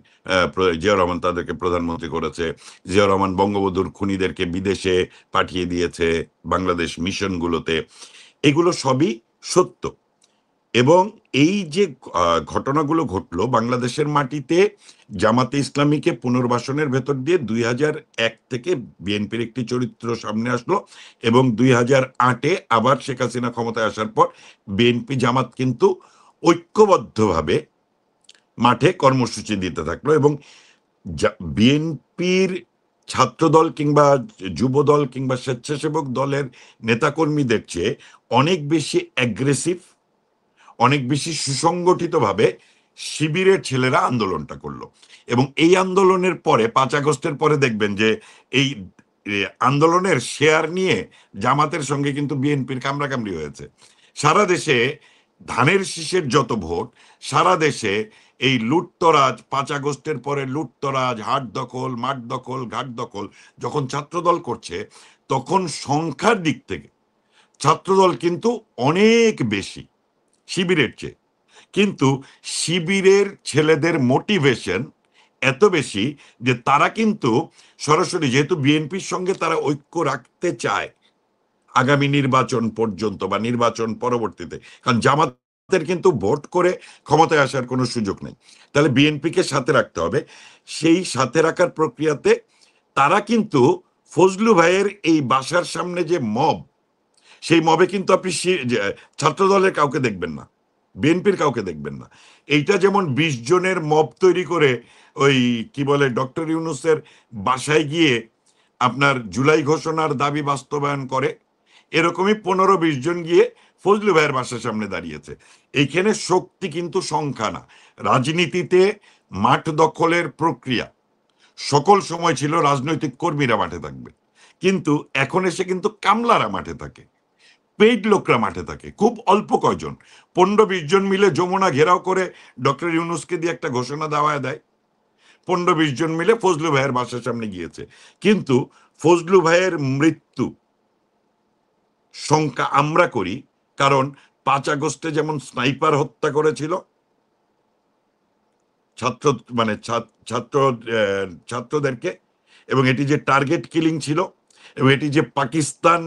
জিয়াউর রহমান তাদেরকে প্রধানমন্ত্রী করেছে, জিয়াউর রহমান বঙ্গবন্ধুর খুনিদেরকে বিদেশে পাঠিয়ে দিয়েছে বাংলাদেশ মিশনগুলোতে। এগুলো সবই সত্য। এবং এই যে ঘটনাগুলো ঘটলো বাংলাদেশের মাটিতে, জামাতে ইসলামীকে পুনর্বাসনের ভেতর দিয়ে 2001 থেকে বিএনপির একটি চরিত্র সামনে আসলো, এবং 2008-এ আবার শেখ হাসিনা ক্ষমতায় আসার পর বিএনপি জামাত কিন্তু ঐক্যবদ্ধভাবে মাঠে কর্মসূচি দিতে থাকলো। এবং বিএনপির ছাত্রদল কিংবা যুবদল কিংবা স্বেচ্ছাসেবক দলের নেতাকর্মীদের চেয়ে অনেক বেশি অ্যাগ্রেসিভ, অনেক বেশি সুসংগঠিতভাবে শিবিরের ছেলেরা আন্দোলনটা করলো। এবং এই আন্দোলনের পরে 5 আগস্টের পরে দেখবেন যে এই আন্দোলনের শেয়ার নিয়ে জামাতের সঙ্গে কিন্তু বিএনপির কামড়াকামড়ি হয়েছে। সারা দেশে ধানের শীষের যত ভোট, সারা দেশে এই লুটতরাজ, 5 আগস্টের পরে লুটতরাজ, হাট দখল, মাঠ দখল, ঘাট দখল যখন ছাত্রদল করছে, তখন সংখ্যার দিক থেকে ছাত্রদল কিন্তু অনেক বেশি শিবিরের চেয়ে। কিন্তু শিবিরের ছেলেদের মোটিভেশন এত বেশি যে তারা কিন্তু সরাসরি, যেহেতু বিএনপির সঙ্গে তারা ঐক্য রাখতে চায় আগামী নির্বাচন পর্যন্ত বা নির্বাচন পরবর্তীতে, কারণ জামাতের কিন্তু ভোট করে ক্ষমতায় আসার কোনো সুযোগ নেই, তাহলে বিএনপিকে সাথে রাখতে হবে। সেই সাথে রাখার প্রক্রিয়াতে তারা কিন্তু ফজলু ভাইয়ের এই বাসার সামনে যে মব, সেই মবে কিন্তু আপনি ছাত্রদলের কাউকে দেখবেন না, বিএনপির কাউকে দেখবেন না। এইটা যেমন 20 জনের মব তৈরি করে ওই কি বলে ডক্টর ইউনূসের বাসায় গিয়ে আপনার জুলাই ঘোষণার দাবি বাস্তবায়ন করে, এরকমই 15-20 জন গিয়ে ফজলু ভাইয়ের বাসার সামনে দাঁড়িয়েছে। এইখানে শক্তি কিন্তু সংখ্যা না। রাজনীতিতে মাঠ দখলের প্রক্রিয়া সকল সময় ছিল রাজনৈতিক কর্মীরা মাঠে থাকবে, কিন্তু এখন এসে কিন্তু কামলারা মাঠে থাকে, পেইড লোকরা মাঠে থাকে, খুব অল্প কয়জন, 15-20 জন মিলে যমুনা ঘেরাও করে ডক্টর ইউনূসকে দিয়ে একটা ঘোষণা দেওয়া দেয়। 15-20 জন মিলে ফজলু ভাইয়ের বাসার সামনে গিয়েছে। কিন্তু ফজলু ভাইয়ের মৃত্যু সংখ্যা আমরা করি, কারণ 5 আগস্টে যেমন স্নাইপার হত্যা করেছিল ছাত্রদেরকে, এবং এটি যে টার্গেট কিলিং ছিল, এবং এটি যে পাকিস্তান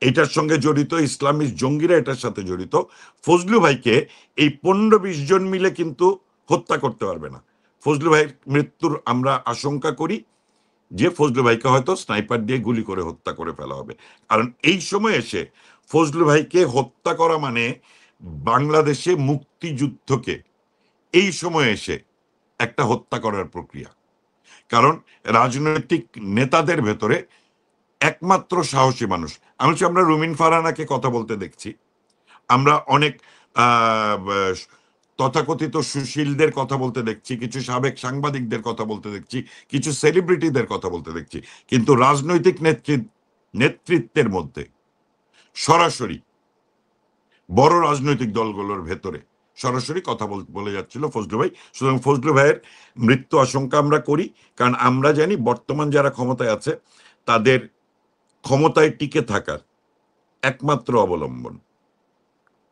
এটার সঙ্গে জড়িত, ইসলামিক জঙ্গিরা এটার সাথে জড়িত, ফজলু ভাইকে এই 15-20 জন মিলে কিন্তু হত্যা করতে পারবে না। ফজলু ভাইয়ের মৃত্যুর আমরা আশঙ্কা করি যে ফজলু ভাইকে হয়তো স্নাইপার দিয়ে গুলি করে হত্যা করে ফেলা হবে। কারণ এই সময় এসে ফজলু ভাইকে হত্যা করা মানে বাংলাদেশে মুক্তিযুদ্ধকে এই সময় এসে একটা হত্যা করার প্রক্রিয়া। কারণ রাজনৈতিক নেতাদের ভেতরে একমাত্র সাহসী মানুষ, আমি হচ্ছে আমরা রুমিন ফারহানাকে কথা বলতে দেখছি, আমরা অনেক তথাকথিত সুশীলদের কথা বলতে দেখছি, কিছু সাবেক সাংবাদিকদের কথা বলতে দেখছি, কিছু সেলিব্রিটিদের কথা বলতে দেখছি, কিন্তু রাজনৈতিক নেতৃত্বের মধ্যে সরাসরি বড় রাজনৈতিক দলগুলোর ভেতরে সরাসরি কথা বলে যাচ্ছিল ফজলু ভাই। সুতরাং ফজলু ভাইয়ের মৃত্যু আশঙ্কা আমরা করি, কারণ আমরা জানি বর্তমান যারা ক্ষমতায় আছে তাদের ক্ষমতায় টিকে থাকার একমাত্র অবলম্বন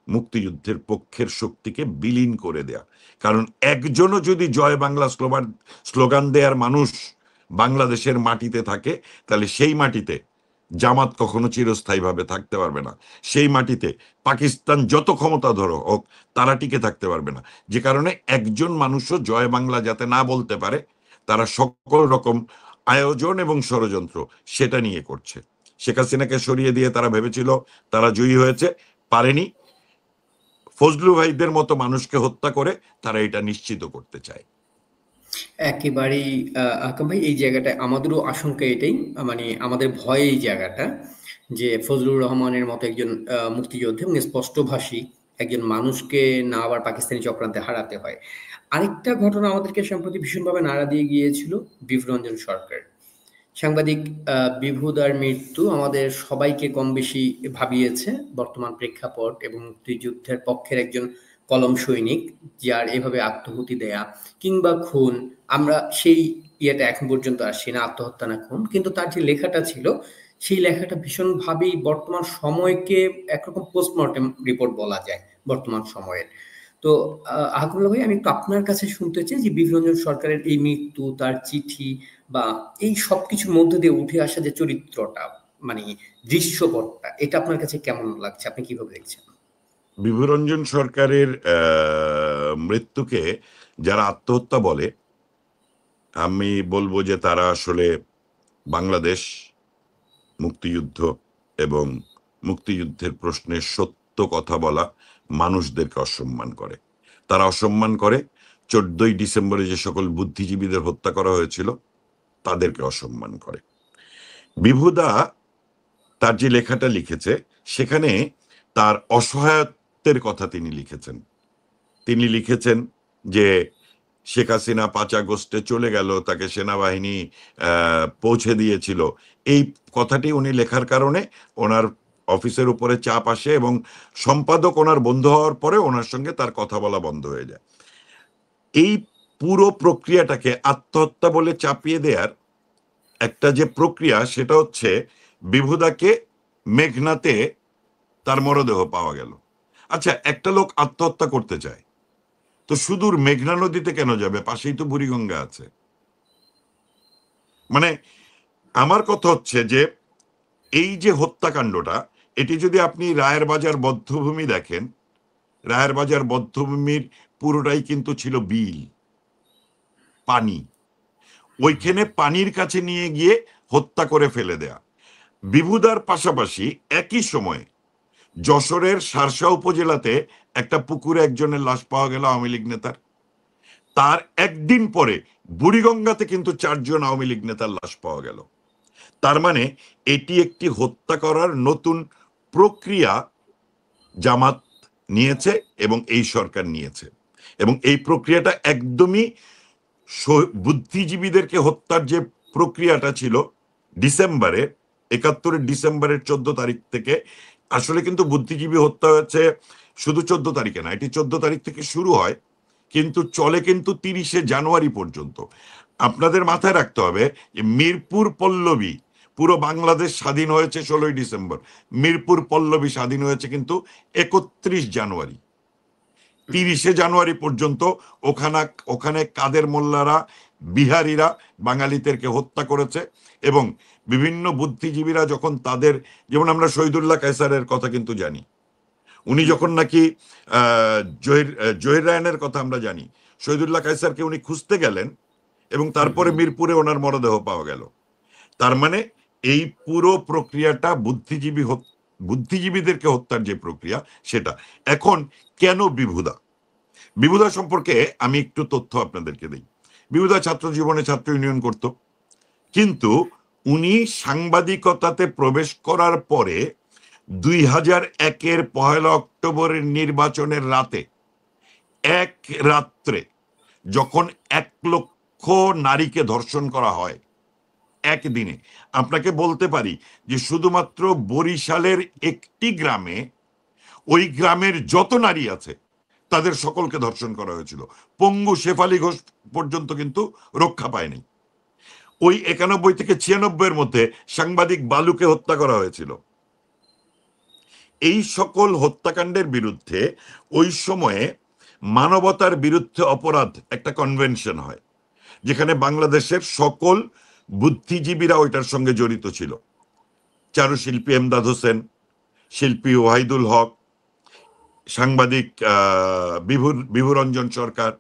মুক্তিযুদ্ধের পক্ষের শক্তিকে বিলীন করে দেয়া। কারণ একজনও যদি জয় বাংলা স্লোগান দেয়ার মানুষ বাংলাদেশের মাটিতে থাকে, তাহলে সেই মাটিতে জামাত কখনো চিরস্থায়ীভাবে থাকতে পারবে না, সেই মাটিতে পাকিস্তান যত ক্ষমতাধর হোক তারা টিকে থাকতে পারবে না। যে কারণে একজন মানুষও জয় বাংলা যাতে না বলতে পারে, তারা সকল রকম আয়োজন এবং ষড়যন্ত্র সেটা নিয়ে করছে। শেখ হাসিনাকে সরিয়ে দিয়ে তারা ভেবেছিল তারা জয়ী হয়েছে, পারেনি। ফজলু ভাইদের মতো মানুষকে হত্যা করে তারা এটা নিশ্চিত করতে চায়। একেবারেই আকরাম ভাই, এই জায়গাটায় আমাদেরও আশঙ্কা এটাই, মানে আমাদের ভয় এই জায়গাটা, যে ফজলুর রহমানের মতো একজন মুক্তিযোদ্ধা এবং স্পষ্টভাষী একজন মানুষকে না আবার পাকিস্তানি চক্রান্তে হারাতে হয়। আরেকটা ঘটনা আমাদেরকে সম্প্রতি ভীষণভাবে নাড়া দিয়ে গিয়েছিল, বিভূরঞ্জন সরকার সাংবাদিক। বিভুদার মৃত্যু আমাদের সবাইকে কম বেশি ভাবিয়েছে বর্তমান প্রেক্ষাপট এবং মুক্তিযুদ্ধের পক্ষের একজন কলম সৈনিক যার এভাবে আত্মহুতি দেয়া কিংবা খুন, আমরা সেই ইয়েটা এখন পর্যন্ত আসছি না, আত্মহত্যা না খুন, কিন্তু তার যে লেখাটা ছিল সেই লেখাটা ভীষণভাবেই বর্তমান সময়কে একরকম পোস্টমর্টেম রিপোর্ট বলা যায় বর্তমান সময়ের। তো আহকুল্লাহ ভাই, আমি একটু আপনার কাছে শুনতে চাই যে বিভূরঞ্জন সরকারের এই মৃত্যু, তার চিঠি বা এই সবকিছুর মধ্যে দিয়ে উঠে আসা যে চরিত্রটা, মানে দৃশ্যপটটা, এটা আপনার কাছে কেমন লাগছে, আপনি কিভাবে দেখছেন? বিভূরঞ্জন সরকারের মৃত্যুকে যারা আত্মহত্যা বলে, আমি বলবো যে তারা আসলে বাংলাদেশ, মুক্তিযুদ্ধ এবং মুক্তিযুদ্ধের প্রশ্নে সত্য কথা বলা মানুষদেরকে অসম্মান করে। তারা অসম্মান করে 14ই ডিসেম্বরে যে সকল বুদ্ধিজীবীদের হত্যা করা হয়েছিল তাদেরকে অসম্মান করে। বিভুদা তার যে লেখাটা লিখেছে সেখানে তার অসহায়ত্বের কথা তিনি লিখেছেন। তিনি লিখেছেন যে শেখ হাসিনা 5 আগস্টে চলে গেল, তাকে সেনাবাহিনী পৌঁছে দিয়েছিল। এই কথাটি উনি লেখার কারণে ওনার অফিসের উপরে চাপ আসে এবং সম্পাদক ওনার বন্ধু হওয়ার পরে ওনার সঙ্গে তার কথা বলা বন্ধ হয়ে যায়। এই পুরো প্রক্রিয়াটাকে আত্মহত্যা বলে চাপিয়ে দেওয়ার একটা যে প্রক্রিয়া, সেটা হচ্ছে বিভুদাকে মেঘনাতে তার মরদেহ পাওয়া গেল। আচ্ছা, একটা লোক আত্মহত্যা করতে চায় তো সুদূর মেঘনা নদীতে কেন যাবে? পাশেই তো বুড়িগঙ্গা আছে। মানে আমার কথা হচ্ছে যে এই যে হত্যাকাণ্ডটা, এটি যদি আপনি রায়ের বাজার বধ্যভূমি দেখেন, রায়ের বাজার বধ্যভূমির পুরোটাই কিন্তু ছিল বিল, পানি। ওইখানে পানির কাছে নিয়ে গিয়ে হত্যা করে ফেলে দেয়া। বিভুদার পাশাপাশি একই সময়ে যশোরের শার্শা উপজেলাতে একটা পুকুরে একজনের লাশ পাওয়া গেল আওয়ামী লীগ নেতার। তার একদিন পরে বুড়িগঙ্গাতে কিন্তু 4 জন আওয়ামী লীগ নেতার লাশ পাওয়া গেল। তার মানে এটি একটি হত্যা করার নতুন প্রক্রিয়া জামাত নিয়েছে এবং এই সরকার নিয়েছে, এবং এই প্রক্রিয়াটা একদমই বুদ্ধিজীবীদেরকে হত্যার যে প্রক্রিয়াটা ছিল ডিসেম্বরে, 71 ডিসেম্বরের 14 তারিখ থেকে, আসলে কিন্তু বুদ্ধিজীবী হত্যা হয়েছে শুধু 14 তারিখে না, এটি 14 তারিখ থেকে শুরু হয় কিন্তু চলে কিন্তু 30শে জানুয়ারি পর্যন্ত। আপনাদের মাথায় রাখতে হবে যে মিরপুর পল্লবী, পুরো বাংলাদেশ স্বাধীন হয়েছে 16ই ডিসেম্বর, মিরপুর পল্লবী স্বাধীন হয়েছে কিন্তু 31 জানুয়ারি। 30শে জানুয়ারি পর্যন্ত ওখানে কাদের মোল্লারা, বিহারিরা বাঙালিদেরকে হত্যা করেছে। এবং বিভিন্ন বুদ্ধিজীবীরা যখন তাদের, যেমন আমরা শহীদুল্লাহ কায়সারের কথা কিন্তু জানি, উনি যখন নাকি জহির রায়নের কথা আমরা জানি, শহীদুল্লাহ কায়সারকে উনি খুঁজতে গেলেন এবং তারপরে মিরপুরে ওনার মরদেহ পাওয়া গেল। তার মানে এই পুরো প্রক্রিয়াটা বুদ্ধিজীবীদেরকে হত্যার যে প্রক্রিয়া সেটা। এখন কেন বিভুদা সম্পর্কে আমি একটু তথ্য আপনাদেরকে দিই। বিহুদা ছাত্র জীবনে ছাত্র ইউনিয়ন করত, কিন্তু উনি সাংবাদিকতাতে প্রবেশ করার পরে 2001-এর 1 অক্টোবরের নির্বাচনের রাতে, এক রাত্রে যখন 1 লক্ষ নারীকে ধর্ষণ করা হয় একদিনে, আপনাকে বলতে পারি যে শুধুমাত্র বরিশালের একটি গ্রামে, ওই গ্রামের যত নারী আছে তাদের সকলকে ধর্ষণ করা হয়েছিল। পঙ্গু শেফালি ঘোষ পর্যন্ত কিন্তু রক্ষা পায়নি। ওই 91 থেকে 96-এর মধ্যে সাংবাদিক বালুকে হত্যা করা হয়েছিল। এই সকল হত্যাকাণ্ডের বিরুদ্ধে ওই সময়ে মানবতার বিরুদ্ধে অপরাধ একটা কনভেনশন হয়, যেখানে বাংলাদেশের সকল বুদ্ধিজীবীরা ওইটার সঙ্গে জড়িত ছিল। চারুশিল্পী এমদাদ হোসেন, শিল্পী ওয়াহিদুল হক, সাংবাদিক বিভুরঞ্জন সরকার,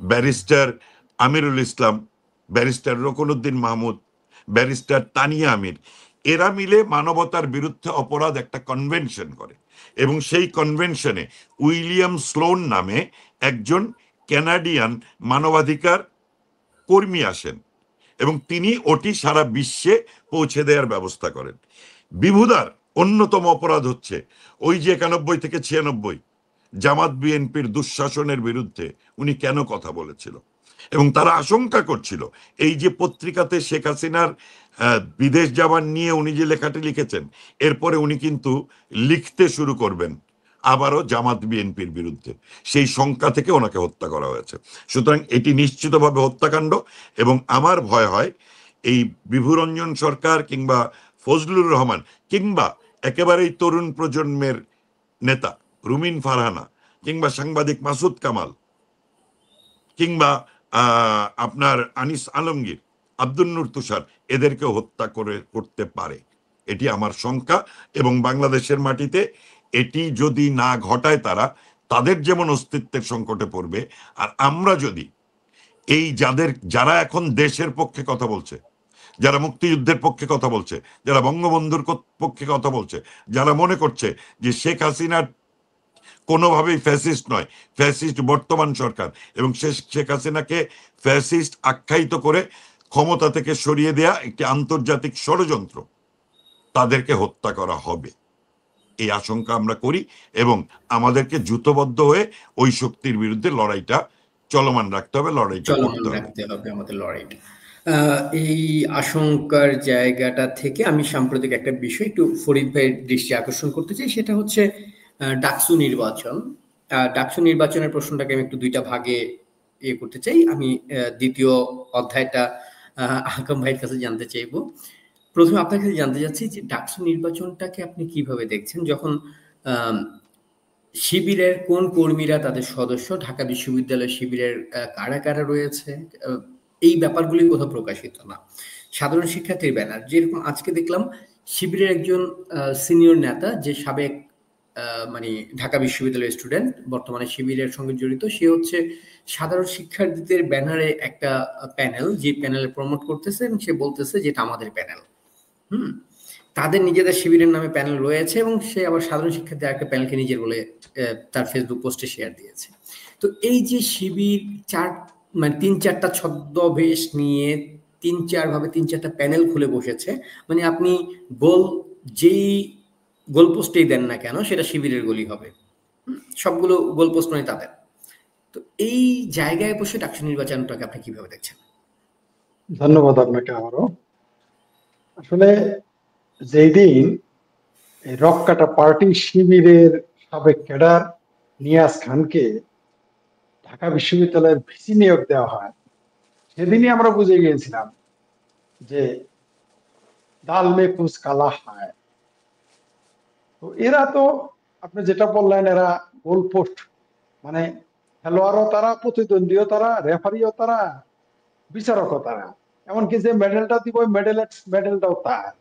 barrister Amirul Islam, barrister রকুনউদ্দিন Mahmud, barrister Tania আমির, এরা মিলে মানবতার বিরুদ্ধে অপরাধ একটা কনভেনশন করে। এবং সেই কনভেনশনে উইলিয়াম স্লোন নামে একজন কানাডিয়ান মানবাধিকার কর্মী আসেন এবং তিনি ওটি সারা বিশ্বে পৌঁছে দেওয়ার ব্যবস্থা করেন। বিভুদার অন্যতম অপরাধ হচ্ছে ওই যে 91 থেকে 96 জামাত বিএনপির দুঃশাসনের বিরুদ্ধে উনি কেন কথা বলেছিল, এবং তারা আশঙ্কা করছিল এই যে পত্রিকাতে শেখ হাসিনার বিদেশ যাবার নিয়ে উনি যে লেখাটি লিখেছেন, এরপরে উনি কিন্তু লিখতে শুরু করবেন আবারও জামাত বিএনপির বিরুদ্ধে, সেই শঙ্কা থেকে ওনাকে হত্যা করা হয়েছে। সুতরাং এটি নিশ্চিতভাবে হত্যাকাণ্ড, এবং আমার ভয় হয় এই বিভুরঞ্জন সরকার কিংবা ফজলুর রহমান কিংবা একেবারেই তরুণ প্রজন্মের নেতা রুমিন ফারহানা কিংবা সাংবাদিক মাসুদ কামাল কিংবা আপনার আনিস আলমগীর, আব্দুল নূর তুষার, এদেরকে হত্যা করতে পারে, এটি আমার শঙ্কা। এবং বাংলাদেশের মাটিতে এটি যদি না ঘটায় তাদের যেমন অস্তিত্বের সংকটে পড়বে, আর আমরা যদি এই যারা এখন দেশের পক্ষে কথা বলছে, যারা মুক্তিযুদ্ধের পক্ষে কথা বলছে, যারা বঙ্গবন্ধুর পক্ষে কথা বলছে, যারা মনে করছে যে শেখ হাসিনার কোনোভাবেই ফ্যাসিস্ট নয়, ফ্যাসিস্ট বর্তমান সরকার, এবং শেখ হাসিনাকে ফ্যাসিস্ট আখ্যায়িত করে ক্ষমতা থেকে সরিয়ে দেয়া একটি আন্তর্জাতিক ষড়যন্ত্র, তাদেরকে হত্যা করা হবে এই আশঙ্কা আমরা করি, এবং আমাদেরকে যুদ্ধবদ্ধ হয়ে ওই শক্তির বিরুদ্ধে লড়াইটা চলমান রাখতে হবে, লড়াইটা করতে হবে আমাদের লড়াইটা। এই আশঙ্কার জায়গাটা থেকে আমি সাম্প্রতিক একটা বিষয় একটু ফরিদ ভাইয়ের দৃষ্টি আকর্ষণ করতে চাই, সেটা হচ্ছে ডাকসু নির্বাচন। ডাকসু নির্বাচনের প্রশ্নটাকে আমি একটু দুইটা ভাগে করতে চাই। আমি দ্বিতীয় অধ্যায়টা হাকাম ভাইয়ের কাছে জানতে চাইবো। প্রথমে আপনার কাছে জানতে চাচ্ছি যে ডাকসু নির্বাচনটাকে আপনি কিভাবে দেখছেন, যখন শিবিরের কোন কর্মীরা তাদের সদস্য, ঢাকা বিশ্ববিদ্যালয় শিবিরের কারা কারা রয়েছে, এই ব্যাপারগুলি কোথাও প্রকাশিত না। সাধারণ শিক্ষার্থীর ব্যানার, যেরকম আজকে দেখলাম শিবিরের একজন সিনিয়র নেতা, যে সাবেক মানে ঢাকা বিশ্ববিদ্যালয়ের স্টুডেন্ট, বর্তমানে শিবিরের সঙ্গে জড়িত, সে হচ্ছে সাধারণ শিক্ষার্থীদের ব্যানারে একটা প্যানেল, যে প্যানেলে প্রমোট করতেছে, এবং সে বলতেছে যে এটা আমাদের প্যানেল। তাদের নিজেদের শিবিরের নামে প্যানেল রয়েছে, এবং সে আবার সাধারণ শিক্ষার্থী একটা প্যানেলকে নিজের বলে তার ফেসবুক পোস্টে শেয়ার দিয়েছে। তো এই যে শিবির মানে 3-4টা ছদ্মবেশ নিয়ে 3-4টা প্যানেল খুলে বসেছে, মানে আপনি যেই গোলপোস্টেই দেন না কেন সেটা শিবিরের গোলই হবে, সবগুলো গোলপোস্ট নয় তাদের। তো এই জায়গায় বসে ডাকসু নির্বাচনটাকে আপনি কিভাবে দেখছেন? ধন্যবাদ আপনাকে আবারও। আসলে যেই দিন এই রক্কাটা পার্টি শিবিরের সাবেক ক্যাডার নিয়াজ খানকে ঢাকা বিশ্ববিদ্যালয়ের ভিসি নিয়োগ দেওয়া হয়, সেদিনই আমরা বুঝে গিয়েছিলাম যে দাল মে কুছ কালা হায়। তো এরা তো আপনি যেটা বললেন, এরা গোল পোস্ট, মানে খেলোয়াড়ও তারা, প্রতিদ্বন্দ্বীও তারা, রেফারিও তারা, বিচারকও তারা, এমনকি যে মেডেলটা দিব ওই মেডেলটাও তার।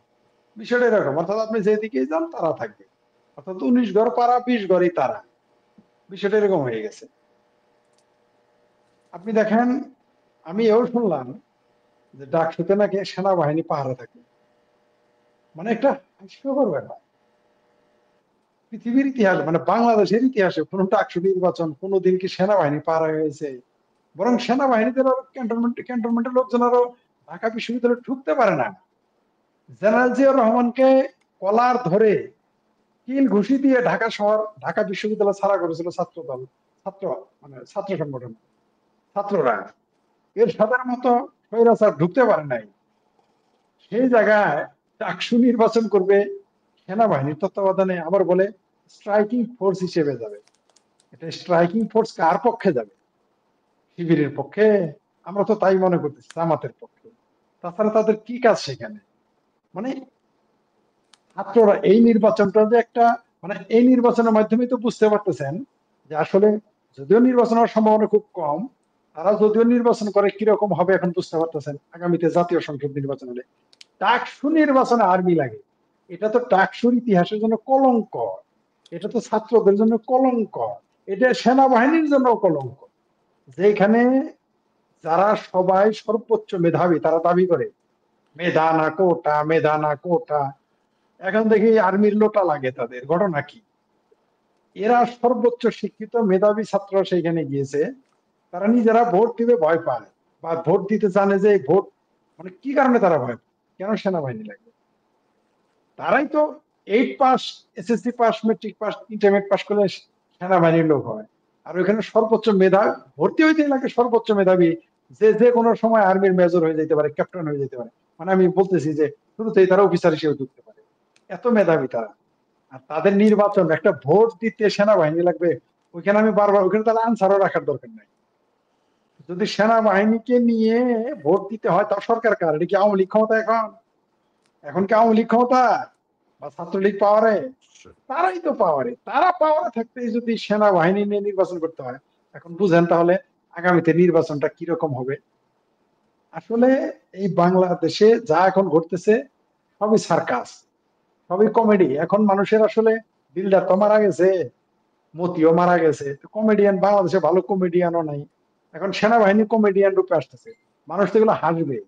বিষয়টা এরকম, অর্থাৎ আপনি যেদিকে যান তারা থাকবে, অর্থাৎ 19 ঘর পাড়া 20 ঘরই তারা। বিষয়টা এরকম হয়ে গেছে। আপনি দেখেন, আমি এও শুনলাম যে ডাকসুতে নাকি সেনাবাহিনী পাহারা থাকে, মানে একটা হাস্যকর ব্যাপার। পৃথিবীর ইতিহাস, মানে বাংলাদেশের ইতিহাসে কোন ডাকসু নির্বাচন কোনোদিন কি সেনাবাহিনী পাহারা হয়েছে? বরং সেনাবাহিনীদের ক্যান্টনমেন্টের লোকজন আরো ঢাকা বিশ্ববিদ্যালয়ে ঢুকতে পারে না। জেনারেল জিয়াউর রহমানকে কলার ধরে কিল ঘুষি দিয়ে ঢাকা বিশ্ববিদ্যালয় ছাড়া করেছিল ছাত্র ছাত্র সংগঠন, ছাত্ররা। এর সাথে মতো স্বৈরাচার ঢুকতে পারে নাই। সেই জায়গায় ডাকসু নির্বাচন করবে সেনাবাহিনীর তত্ত্বাবধানে, আবার বলে স্ট্রাইকিং ফোর্স হিসেবে যাবে। এটা স্ট্রাইকিং ফোর্স কার পক্ষে যাবে? শিবিরের পক্ষে? আমরা তো তাই মনে করতেছি, জামাতের পক্ষে। তাছাড়া তাদের কি কাজ সেখানে? মানে ছাত্ররা এই নির্বাচনটা যে একটা, মানে এই নির্বাচনের মাধ্যমে তো বুঝতে পারতেছেন যে আসলে যদিও নির্বাচন হওয়ার সম্ভাবনা খুব কম, তারা যদিও নির্বাচন করে কিরকম হবে এখন বুঝতে পারতেছেন। আগামীতে জাতীয় সংসদ নির্বাচন হলে ডাকসু নির্বাচনে আর্মি লাগে, এটা তো ডাকসুর ইতিহাসের জন্য কলঙ্ক, এটা তো ছাত্রদের জন্য কলঙ্ক, এটা সেনাবাহিনীর জন্য কলঙ্ক। যেখানে যারা সবাই সর্বোচ্চ মেধাবী, তারা দাবি করে মেধা না কোটা, মেধা না কোটা। এখন দেখি আর্মির লোটা লাগে তাদের, ঘটনা কি? এরা সর্বোচ্চ শিক্ষিত মেধাবী ছাত্র সেখানে গিয়েছে, তারা নিজেরা ভোট দিতে ভয় পায়, বা ভোট দিতে জানে যে ভোট, মানে কি কারণে তারা ভয় পায়? কেন সেনাবাহিনী লাগবে? তারাই তো 8 pass, SSC pass, matric pass, intermediate pass করলে সেনাবাহিনীর লোক হয়। আর ওইখানে সর্বোচ্চ মেধা ভর্তি হইতে লাগে, সর্বোচ্চ মেধাবী যে যে কোনো সময় আর্মির মেজর হয়ে যেতে পারে, ক্যাপ্টেন হয়ে যেতে পারে। মানে আমি বলতেছি যে শুরুতেই তারা অফিসার হিসেবে ঢুকতে পারে, এত মেধাবী তারা। আর তাদের নির্বাচন, একটা ভোট দিতে সেনাবাহিনী লাগবে, ওইখানে আমি বারবার, ওইখানে তারা আনসারও রাখার দরকার নাই। যদি সেনাবাহিনীকে নিয়ে ভোট দিতে হয়, তাও সরকার কার? এটা কি আওয়ামী লীগ ক্ষমতা? এখন কি আওয়ামী লীগ ক্ষমতা বা ছাত্রলীগ পাওয়ারে? তারাই তো পাওয়ারে। তারা পাওয়ারে থাকতে যদি সেনাবাহিনী নিয়ে নির্বাচন করতে হয়, এখন বুঝেন তাহলে আগামীতে নির্বাচনটা কিরকম হবে। আসলে এই বাংলাদেশে যা এখন ঘটতেছে সবই সার্কাস, সবই কমেডি। এখন মানুষের আসলে দিলদার তো মারা গেছে, মতিও মারা গেছে, কমেডিয়ান বাংলাদেশে ভালো কমেডিয়ানও নাই। এখন সেনাবাহিনী কমেডিয়ান রূপে আসতেছে, মানুষ তো এগুলো হাসবে।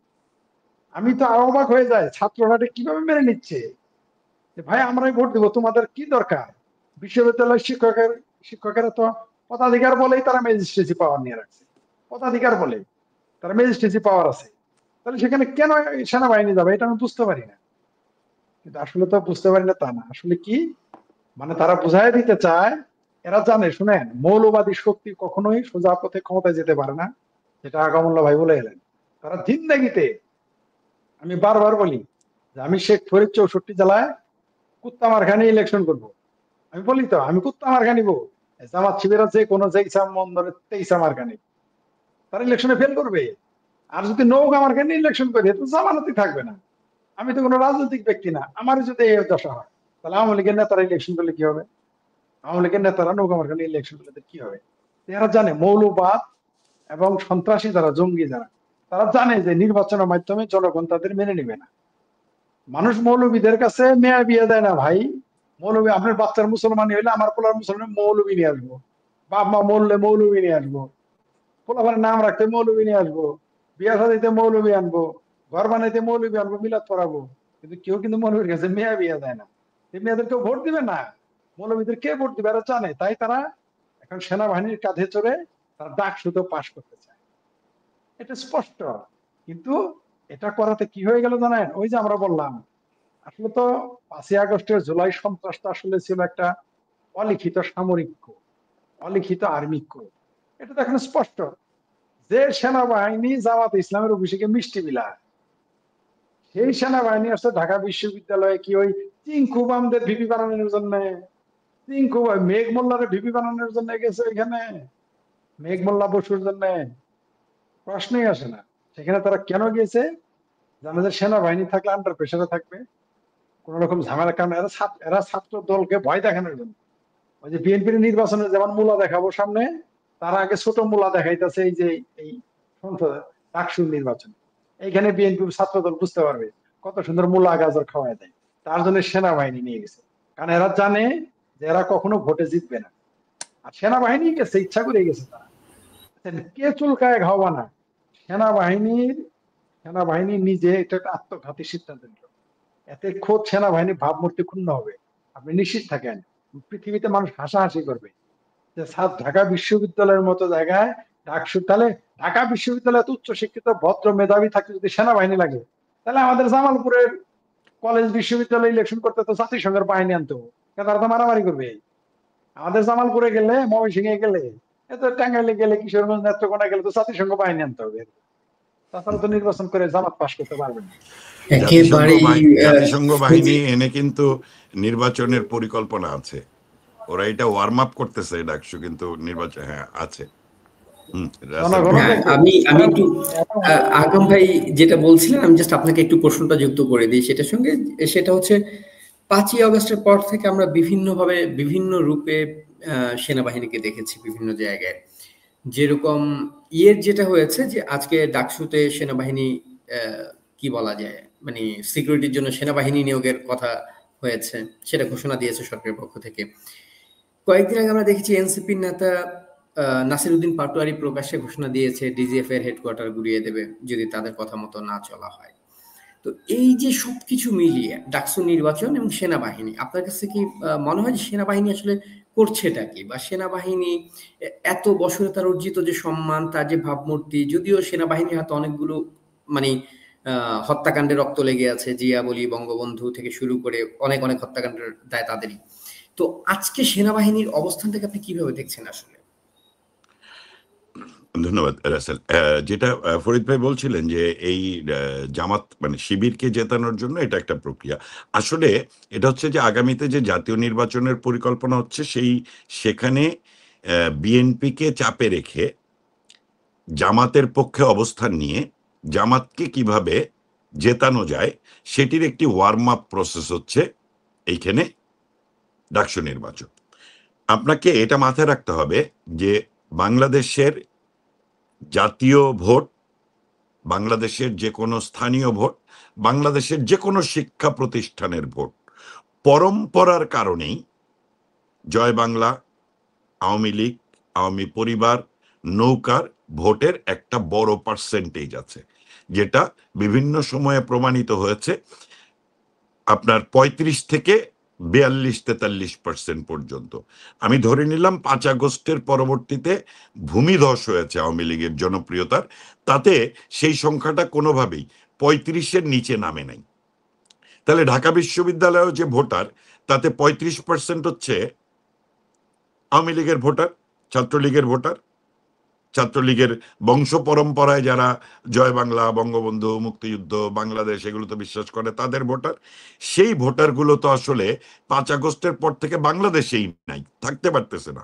আমি তো আরো অবাক হয়ে যায়, ছাত্ররা এটা কিভাবে মেনে নিচ্ছে যে ভাই আমরাই ভোট দিব, তোমাদের কি দরকার? বিশ্ববিদ্যালয়ের শিক্ষকেরা তো পদাধিকার বলেই তারা ম্যাজিস্ট্রেসি পাওয়ার নিয়ে রাখছে, পদাধিকার বলে তারা ম্যাজিস্ট্রেসি পাওয়ার আছে। তাহলে সেখানে কেন সেনাবাহিনী যাবে? এটা আমি বুঝতে পারি না। কিন্তু আসলে তো বুঝতে পারি না তা না, আসলে কি, মানে তারা বুঝাই দিতে চায়, এরা জানে, শুনেন, মৌলবাদী শক্তি কখনোই সোজা পথে ক্ষমতায় যেতে পারে না, যেটা আগামুল্লাহ ভাই বলে এলেন। তারা জিন্দাগিতে, আমি বারবার বলি যে আমি শেখ ফরিদ 64 জেলায় কুত্তা মার্কা নিয়ে ইলেকশন করবো। আমি বলি তো আমি কুত্তা মার্কা নিবো, জামাত শিবিরা যে কোনো যে ইসা মন ধরে তেইসা মার্কা নিব, তারা ইলেকশনে ফেল করবে। আর যদি নৌকা মার্কা নিয়ে ইলেকশন করি, তো জামানতই থাকবে না। আমি তো কোনো রাজনৈতিক ব্যক্তি না, আমার যদি এই দশা হয়, তাহলে আওয়ামী লীগের নেতারা ইলেকশন করলে কি হবে? আওয়ামী লীগের নেতারা নৌকা মার্কা নিয়ে ইলেকশন করলে কি হবে? এরা জানে মৌলবাদ এবং সন্ত্রাসী যারা, জঙ্গি যারা, তারা জানে যে নির্বাচনের মাধ্যমে জনগণ তাদের মেনে নিবে না। মানুষ মৌলবীদের কাছে মেয়া বিয়ে দেয় না ভাই। মৌলবী, আপনার বাচ্চার মুসলমান হইলে আমার পোলার মুসলমান মৌলবী নিয়ে আসবো, বাপ মা মরলে মৌলবী নিয়ে আসবো, পোলাপানের নাম রাখতে মৌলবী নিয়ে আসবো, বিয়া সাদিতে মৌলবী আনবো, ঘর বানাইতে মৌলবী আনবো, মিলাদ পড়াবো। কিন্তু কেউ কিন্তু মৌলবীর কাছে মেয়া বিয়ে দেয় না। এই মেয়েদের কেউ ভোট দিবে না, মৌলবীদের কে ভোট দিবে এরা জানে। তাই তারা এখন সেনাবাহিনীর কাঁধে চড়ে তারা ডাকসুতো পাশ করতে চায়, এটা স্পষ্ট। কিন্তু এটা করাতে কি হয়ে গেল জানেন? ওই যে আমরা বললাম, আসলে তো 5ই আগস্টের জুলাই সন্ত্রাসটা আসলে ছিল একটা অলিখিত সামরিক coup, অলিখিত আর্মি coup। এটা তো এখন স্পষ্ট যে সেনাবাহিনী জামাত ইসলামের অভিষেকে মিষ্টি বিলায়, সেই সেনাবাহিনী আসছে ঢাকা বিশ্ববিদ্যালয়ে কি ওই চিঙ্কু বামদের ভিপি বানানোর জন্য, চিঙ্কু মেঘ মোল্লারে ভিপি বানানোর জন্য গেছে ওইখানে, মেঘ মোল্লা বসুর জন্য? প্রশ্নই আসে না। সেখানে তারা কেন গিয়েছে? জানে যে সেনাবাহিনী থাকলে আন্ডার প্রেসারে থাকবে, কোন রকম ঝামেলার কারণে। এরা ছাত্র দলকে ভয় দেখানোর জন্য, ওই যে বিএনপির নির্বাচনে যেমন মূলা দেখাবো সামনে, তারা আগে ছোট মূলা দেখাইতেছে এই যে এই সংসদ ডাকসুর নির্বাচন। এইখানে বিএনপি ছাত্র দল বুঝতে পারবে কত সুন্দর মূলা গাজর খাওয়ায় দেয়, তার জন্য সেনাবাহিনী নিয়ে গেছে। কারণ এরা জানে যে এরা কখনো ভোটে জিতবে না। আর সেনাবাহিনী গেছে, ইচ্ছা করে গেছে তারা। কে চুলকায় ঘাওয়া না, সেনাবাহিনী নিজে এটা একটা আত্মঘাতী সিদ্ধান্ত নিল। এতে খোদ সেনাবাহিনী ভাবমূর্তি ক্ষুণ্ণ হবে, আপনি নিশ্চিত থাকেন। পৃথিবীতে মানুষ হাসাহাসি করবে যে ঢাকা বিশ্ববিদ্যালয়ের মতো জায়গায় ডাকসু তাহলে ঢাকা বিশ্ববিদ্যালয়ে উচ্চ শিক্ষিত ভদ্র মেধাবী থাকতে যদি সেনাবাহিনী লাগে, তাহলে আমাদের জামালপুরের কলেজ বিশ্ববিদ্যালয়ে ইলেকশন করতে তো জাতিসংঘের বাহিনী আনতো, তারা তো মারামারি করবে। আমাদের জামালপুরে গেলে, ময়মনসিংহে গেলে, এত টাঙ্গাইলে গেলে, কিশোরগঞ্জ, নেত্রকোনা গেলে তো জাতিসংঘ বাহিনী আনতে হবে। তাছাড়া তো নির্বাচন করে জামাত পাশ করতে পারবেন না। জাতিসংঘ বাহিনী এনে কিন্তু নির্বাচনের পরিকল্পনা আছে, ওরা এটা ওয়ার্ম আপ করতেছে ডাকসু, কিন্তু নির্বাচন হ্যাঁ আছে। আমি একটু আগম ভাই যেটা বলছিলেন, আমি জাস্ট আপনাকে একটু প্রশ্নটা যুক্ত করে দিই সেটার সঙ্গে। সেটা হচ্ছে 5ই আগস্টের পর থেকে আমরা বিভিন্নভাবে বিভিন্ন রূপে সেনাবাহিনীকে দেখেছি বিভিন্ন জায়গায়। যেরকম যেটা হয়েছে যে আজকে ডাকসুতে সেনাবাহিনী কি বলা যায়, মানে সিকিউরিটির জন্য সেনাবাহিনী নিয়োগের কথা হয়েছে, সেটা ঘোষণা দিয়েছে সরকারের পক্ষ থেকে। কয়েকদিন আগে আমরা দেখেছি এনসিপির নেতা নাসিরউদ্দিন পাটোয়ারি প্রকাশ্যে ঘোষণা দিয়েছে ডিজিএফ এর হেডকোয়ার্টার গুড়িয়ে দেবে যদি তাদের কথা মতো না চলা হয়। তো এই যে সবকিছু মিলিয়ে ডাকসু নির্বাচন এবং সেনাবাহিনী, আপনার কাছে কি মনে হয় যে সেনাবাহিনী আসলে করছেটা কি, বা সেনাবাহিনী এত বছরে তার অর্জিত যে সম্মান, তার যে ভাবমূর্তি, যদিও সেনাবাহিনীর হাতে অনেকগুলো মানে হত্যাকাণ্ডে রক্ত লেগে আছে, জিয়া বলি, বঙ্গবন্ধু থেকে শুরু করে অনেক অনেক হত্যাকাণ্ডের দায় তাদেরই। তো আজকে সেনাবাহিনীর অবস্থানটাকে আপনি কিভাবে দেখছেন আসলে? ধন্যবাদ রাসেল। যেটা ফরিদ ভাই বলছিলেন যে এই জামাত মানে শিবিরকে জেতানোর জন্য এটা একটা প্রক্রিয়া। আসলে এটা হচ্ছে যে আগামীতে যে জাতীয় নির্বাচনের পরিকল্পনা হচ্ছে সেখানে বিএনপিকে চাপে রেখে জামাতের পক্ষে অবস্থান নিয়ে জামাতকে কিভাবে জেতানো যায় সেটির একটি ওয়ার্ম আপ প্রসেস হচ্ছে এইখানে ডাকসু নির্বাচন। আপনাকে এটা মাথায় রাখতে হবে যে বাংলাদেশের জাতীয় ভোট, বাংলাদেশের যে কোনো স্থানীয় ভোট, বাংলাদেশের যে কোনো শিক্ষা প্রতিষ্ঠানের ভোট পরম্পরার কারণেই জয় বাংলা, আওয়ামী লীগ, আওয়ামী পরিবার, নৌকার ভোটের একটা বড় পার্সেন্টেজ আছে, যেটা বিভিন্ন সময়ে প্রমাণিত হয়েছে। আপনার 35 থেকে 42-43% পর্যন্ত। আমি ধরে নিলাম 5 আগস্টের পরবর্তীতে ভূমিধস হয়েছে আওয়ামী লীগের জনপ্রিয়তার, তাতে সেই সংখ্যাটা কোনোভাবেই 35-এর নিচে নামে নাই। তাহলে ঢাকা বিশ্ববিদ্যালয়েও যে ভোটার, তাতে 35% হচ্ছে আওয়ামী লীগের ভোটার, ছাত্রলীগের ভোটার, ছাত্রলীগের বংশ পরম্পরায় যারা জয় বাংলা, বঙ্গবন্ধু, মুক্তিযুদ্ধ, বাংলাদেশ এগুলো তো বিশ্বাস করে, তাদের ভোটার। সেই ভোটারগুলো তো আসলে 5 আগস্টের পর থেকে বাংলাদেশেই নাই, থাকতে পারতেছে না।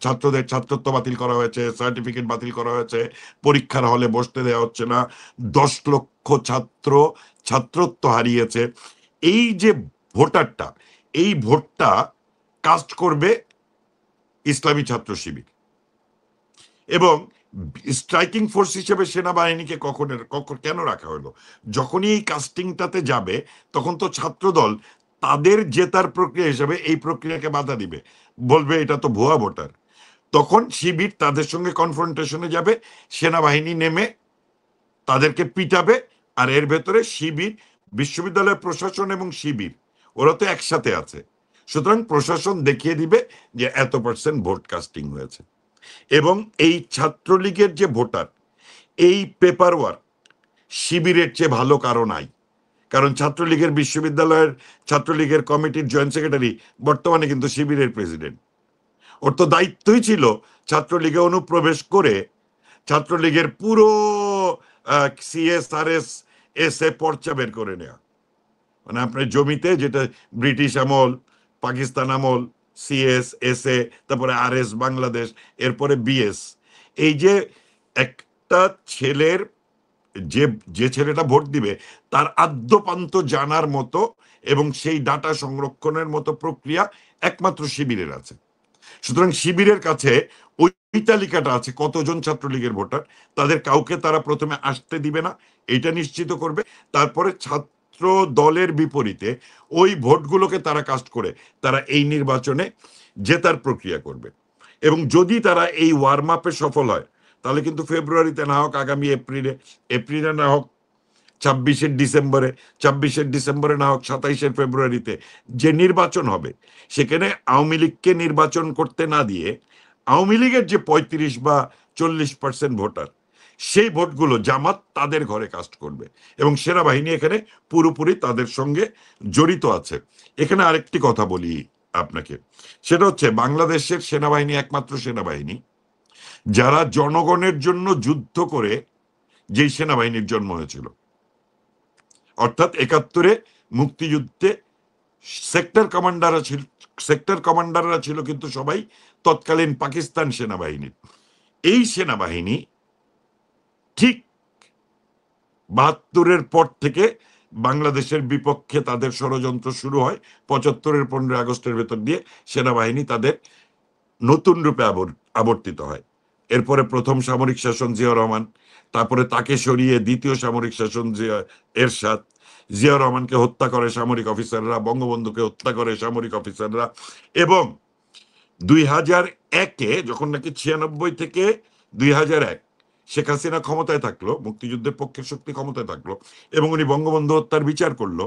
ছাত্রদের ছাত্রত্ব বাতিল করা হয়েছে, সার্টিফিকেট বাতিল করা হয়েছে, পরীক্ষার হলে বসতে দেওয়া হচ্ছে না, 10 লক্ষ ছাত্র ছাত্রত্ব হারিয়েছে। এই যে ভোটারটা, এই ভোটটা কাস্ট করবে ইসলামী ছাত্র শিবির, এবং স্ট্রাইকিং ফোর্স হিসেবে সেনাবাহিনীকে কেন রাখা হলো? যখনই এই কাস্টিংটাতে যাবে তখন তো ছাত্রদল তাদের জেতার প্রক্রিয়া হিসেবে এই প্রক্রিয়াকে বাধা দিবে, বলবে এটা তো ভুয়া ভোটার। তখন শিবির তাদের সঙ্গে কনফ্রন্টেশনে যাবে, সেনাবাহিনী নেমে তাদেরকে পিটাবে, আর এর ভেতরে শিবির, বিশ্ববিদ্যালয় প্রশাসন এবং শিবির ওরা তো একসাথে আছে, সুতরাং প্রশাসন দেখিয়ে দিবে যে এত % ভোট কাস্টিং হয়েছে। এবং এই ছাত্রলীগের যে ভোটার, এই পেপার ওয়ার্ক শিবিরের চেয়ে ভালো কারো নাই। কারণ ছাত্রলীগের বিশ্ববিদ্যালয়ের ছাত্রলীগের কমিটির জয়েন্ট সেক্রেটারি বর্তমানে কিন্তু শিবিরের প্রেসিডেন্ট। ওর তো দায়িত্বই ছিল ছাত্রলীগে অনুপ্রবেশ করে ছাত্রলীগের পুরো CSRS এসে পর্চা বের করে নেওয়া। মানে আপনার জমিতে যেটা ব্রিটিশ আমল, পাকিস্তান আমল, CS, SA, তারপরে RS বাংলাদেশ, এরপরে BS, এই যে একটা ছেলের যে ছেলেটা ভোট দিবে তার আদ্যপান্ত জানার মতো এবং সেই ডাটা সংরক্ষণের মতো প্রক্রিয়া একমাত্র শিবিরের আছে। সুতরাং শিবিরের কাছে ওই তালিকাটা আছে কতজন ছাত্রলীগের ভোটার, তাদের কাউকে তারা প্রথমে আসতে দিবে না, এটা নিশ্চিত করবে। তারপরে ছাত্র দলের বিপরীতে ওই ভোটগুলোকে তারা কাস্ট করে তারা এই নির্বাচনে জেতার প্রক্রিয়া করবে। এবং যদি তারা এই ওয়ার্ম আপে সফল হয়, তাহলে কিন্তু ফেব্রুয়ারিতে না হোক আগামী এপ্রিলে না হোক 26 ডিসেম্বরে না হোক 27 ফেব্রুয়ারিতে যে নির্বাচন হবে, সেখানে আওয়ামী লীগকে নির্বাচন করতে না দিয়ে আওয়ামী লীগের যে 35 বা 40% ভোটার, সেই ভোটগুলো জামাত তাদের ঘরে কাস্ট করবে এবং সেনাবাহিনী এখানে পুরোপুরি তাদের সঙ্গে জড়িত আছে। এখানে আরেকটি কথা বলি আপনাকে, সেটা হচ্ছে বাংলাদেশের সেনাবাহিনী একমাত্র সেনাবাহিনী যারা জনগণের জন্য যুদ্ধ করে যেই সেনাবাহিনীর জন্ম হয়েছিল। অর্থাৎ 71-এ মুক্তিযুদ্ধে সেক্টর কমান্ডাররা ছিল কিন্তু সবাই তৎকালীন পাকিস্তান সেনাবাহিনী। এই সেনাবাহিনী ঠিক 72-এর পর থেকে বাংলাদেশের বিপক্ষে তাদের ষড়যন্ত্র শুরু হয়। 75-এর 15 আগস্টের ভেতর দিয়ে সেনাবাহিনী তাদের নতুন রূপে আবর্তিত হয়। এরপরে প্রথম সামরিক শাসন জিয়াউর রহমান, তারপরে তাকে সরিয়ে দ্বিতীয় সামরিক শাসন এরশাদ, জিয়াউর রহমানকে হত্যা করে সামরিক অফিসাররা, বঙ্গবন্ধুকে হত্যা করে সামরিক অফিসাররা, এবং 2001-এ যখন নাকি 96 থেকে 2001 শেখ হাসিনা ক্ষমতায় থাকলো, মুক্তিযুদ্ধের পক্ষের শক্তি ক্ষমতায় থাকলো এবং উনি বঙ্গবন্ধু হত্যার বিচার করলো।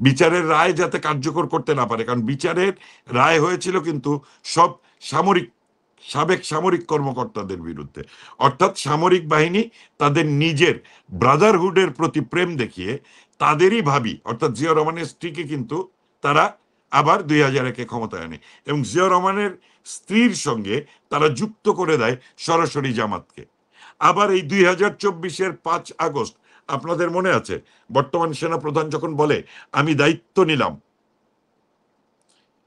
বিচারের রায় যাতে কার্যকর করতে না পারে, কারণ বিচারের রায় হয়েছিল কিন্তু সব সাবেক সামরিক কর্মকর্তাদের বিরুদ্ধে। অর্থাৎ সামরিক বাহিনী তাদের নিজের ব্রাদারহুডের প্রতি প্রেম দেখিয়ে তাদেরই ভাবি অর্থাৎ জিয়াউর রহমানের স্ত্রীকে কিন্তু তারা আবার 2001-এ ক্ষমতায় আনে এবং জিয়াউর রহমানের স্ত্রীর সঙ্গে তারা যুক্ত করে দেয় সরাসরি জামাতকে। আবার এই 2024-এর 5 আগস্ট আপনাদের মনে আছে, বর্তমান সেনাপ্রধান যখন বলে আমি দায়িত্ব নিলাম,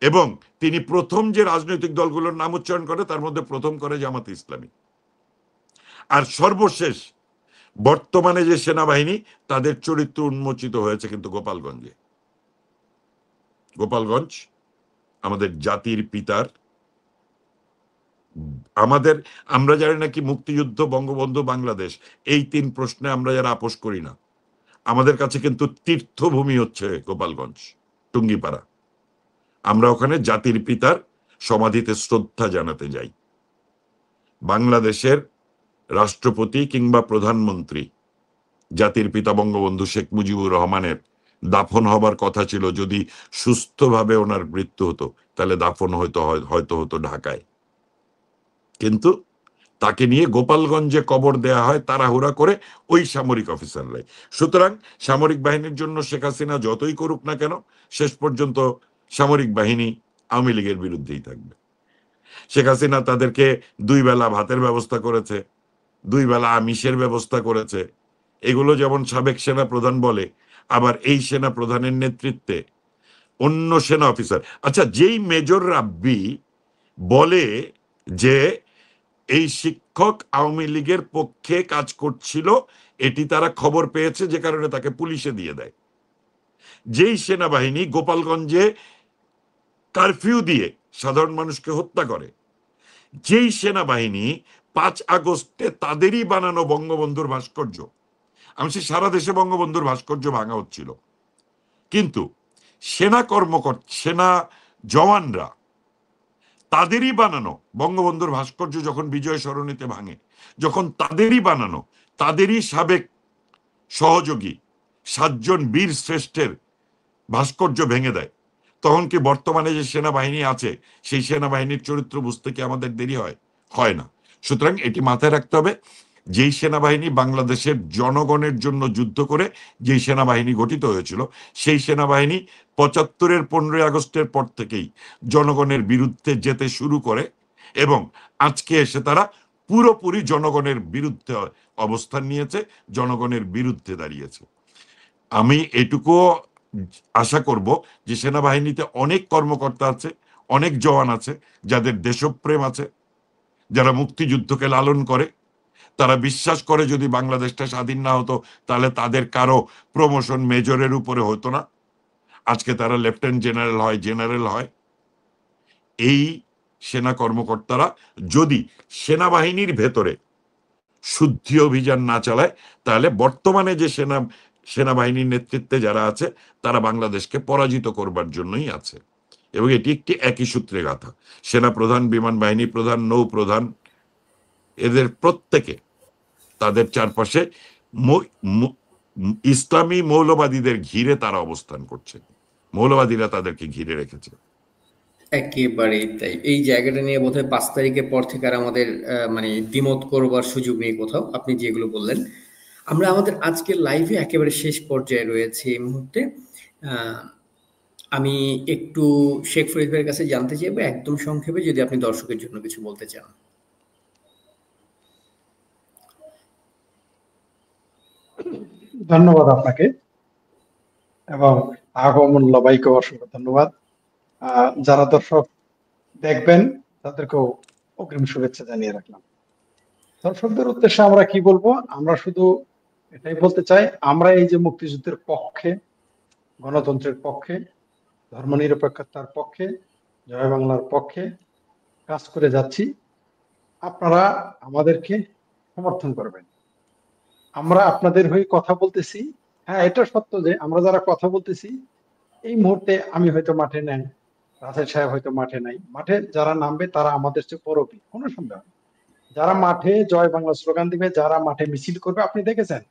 এবং তিনি প্রথম যে রাজনৈতিক দলগুলোর নাম উচ্চারণ করে তার মধ্যে প্রথম করে জামাত ইসলামী। আর সর্বশেষ বর্তমানে যে সেনাবাহিনী তাদের চরিত্র উন্মোচিত হয়েছে কিন্তু গোপালগঞ্জে। গোপালগঞ্জ আমাদের জাতির পিতার, আমরা জানি নাকি মুক্তিযুদ্ধ, বঙ্গবন্ধু, বাংলাদেশ, এই 3 প্রশ্নে আমরা যারা আপোষ করি না, আমাদের কাছে কিন্তু তীর্থভূমি হচ্ছে গোপালগঞ্জ, টুঙ্গিপাড়া। আমরা ওখানে জাতির পিতার সমাধিতে শ্রদ্ধা জানাতে যাই। বাংলাদেশের রাষ্ট্রপতি কিংবা প্রধানমন্ত্রী জাতির পিতা বঙ্গবন্ধু শেখ মুজিবুর রহমানের দাফন হবার কথা ছিল, যদি সুস্থভাবে ওনার মৃত্যু হতো তাহলে দাফন হয়তো হতো ঢাকায়, কিন্তু তাকে নিয়ে গোপালগঞ্জে কবর দেয়া হয় তাড়াহুড়া করে ওই সামরিক অফিসাররাই। সুতরাং সামরিক বাহিনীর জন্য শেখ হাসিনা যতই করুক না কেন, শেষ পর্যন্ত সামরিক বাহিনী আওয়ামী লীগের বিরুদ্ধেই থাকবে। শেখ হাসিনা তাদেরকে 2 বেলা ভাতের ব্যবস্থা করেছে, 2 বেলা আমিষের ব্যবস্থা করেছে। এগুলো যেমন সাবেক সেনা প্রধান বলে, আবার এই সেনা প্রধানের নেতৃত্বে অন্য সেনা অফিসার, আচ্ছা, যেই মেজর রাব্বি বলে যে এই শিক্ষক আওয়ামী লীগের পক্ষে কাজ করছিল, এটি তারা খবর পেয়েছে, যে কারণে তাকে পুলিশে দিয়ে দেয়। যেই সেনাবাহিনী গোপালগঞ্জে কারফিউ দিয়ে সাধারণ মানুষকে হত্যা করে, যেই সেনাবাহিনী 5 আগস্টে তাদেরই বানানো বঙ্গবন্ধুর ভাস্কর্য, আমি সারা দেশে বঙ্গবন্ধুর ভাস্কর্য ভাঙা হচ্ছিল, কিন্তু সেনা জওয়ানরা তাদেরই বানানো বঙ্গবন্ধুর ভাস্কর্য যখন বিজয় সরণিতে ভাঙে, যখন তাদেরই বানানো, তাদেরই সাবেক সহযোগী 7 জন বীর শ্রেষ্ঠের ভাস্কর্য ভেঙে দেয়, তখন কি বর্তমানে যে সেনাবাহিনী আছে সেই সেনাবাহিনীর চরিত্র বুঝতে কি আমাদের দেরি হয় না? সুতরাং এটি মাথায় রাখতে হবে, যেই সেনাবাহিনী বাংলাদেশের জনগণের জন্য যুদ্ধ করে যেই সেনাবাহিনী গঠিত হয়েছিল, সেই সেনাবাহিনী 75-এর 15 আগস্টের পর থেকেই জনগণের বিরুদ্ধে যেতে শুরু করে এবং আজকে এসে তারা পুরোপুরি জনগণের বিরুদ্ধে অবস্থান নিয়েছে, জনগণের বিরুদ্ধে দাঁড়িয়েছে। আমি এটুকুও আশা করব যে সেনাবাহিনীতে অনেক কর্মকর্তা আছে, অনেক জওয়ান আছে যাদের দেশপ্রেম আছে, যারা মুক্তিযুদ্ধকে লালন করে, তারা বিশ্বাস করে যদি বাংলাদেশটা স্বাধীন না হতো তাহলে তাদের কারো প্রমোশন মেজরের উপরে হতো না, আজকে তারা লেফটেন্যান্ট জেনারেল হয়। এই সেনা কর্মকর্তারা যদি সেনাবাহিনীর ভেতরে শুদ্ধি অভিযান না চালায়, তাহলে বর্তমানে যে সেনাবাহিনীর নেতৃত্বে যারা আছে তারা বাংলাদেশকে পরাজিত করবার জন্যই আছে, এবং এটি একটি একই সূত্রে গাথা। সেনা প্রধান, বিমান বাহিনী প্রধান, নৌ প্রধান, এদের প্রত্যেকে তাদের চারপাশে ইসলামী মৌলবাদীদের ঘিরে তারা অবস্থান করছে, মৌলবাদীরা তাদেরকে ঘিরে রেখেছে। একেবারেই তাই। এই জায়গাটা নিয়ে বোধহয় ৫ তারিখের পর থেকে আর আমাদের মানে দ্বিমত করবার সুযোগ নেই কোথাও। আপনি যেগুলো বললেন। আমরা আমাদের আজকের লাইভে একেবারে শেষ পর্যায়ে রয়েছি এই মুহূর্তে। আ আমি একটু শেখ ফরিদ ভাইয়ের কাছে জানতে চাইবো একদম সংক্ষেপে যদি আপনি দর্শকের জন্য কিছু বলতে চান। ধন্যবাদ আপনাকে এবং আগমন ভাইকে অসংখ্য ধন্যবাদ। যারা দর্শক দেখবেন তাদেরকেও অগ্রিম শুভেচ্ছা জানিয়ে রাখলাম। দর্শকদের উদ্দেশ্যে আমরা কি বলবো, আমরা শুধু এটাই বলতে চাই, আমরা এই যে মুক্তিযুদ্ধের পক্ষে, গণতন্ত্রের পক্ষে, ধর্মনিরপেক্ষতার পক্ষে, জয় বাংলার পক্ষে কাজ করে যাচ্ছি, আপনারা আমাদেরকে সমর্থন করবেন। আমরা আপনাদের হয়ে কথা বলতেছি। হ্যাঁ, এটা সত্য যে আমরা যারা কথা বলতেছি এই মুহূর্তে আমি হয়তো মাঠে নাই, রাসেল সাহেব হয়তো মাঠে নাই, মাঠে যারা নামবে তারা আমাদের চেয়ে বড় বীর, কোনো সন্দেহ নেই। যারা মাঠে জয় বাংলা স্লোগান দিবে, যারা মাঠে মিছিল করবে, আপনি দেখেছেন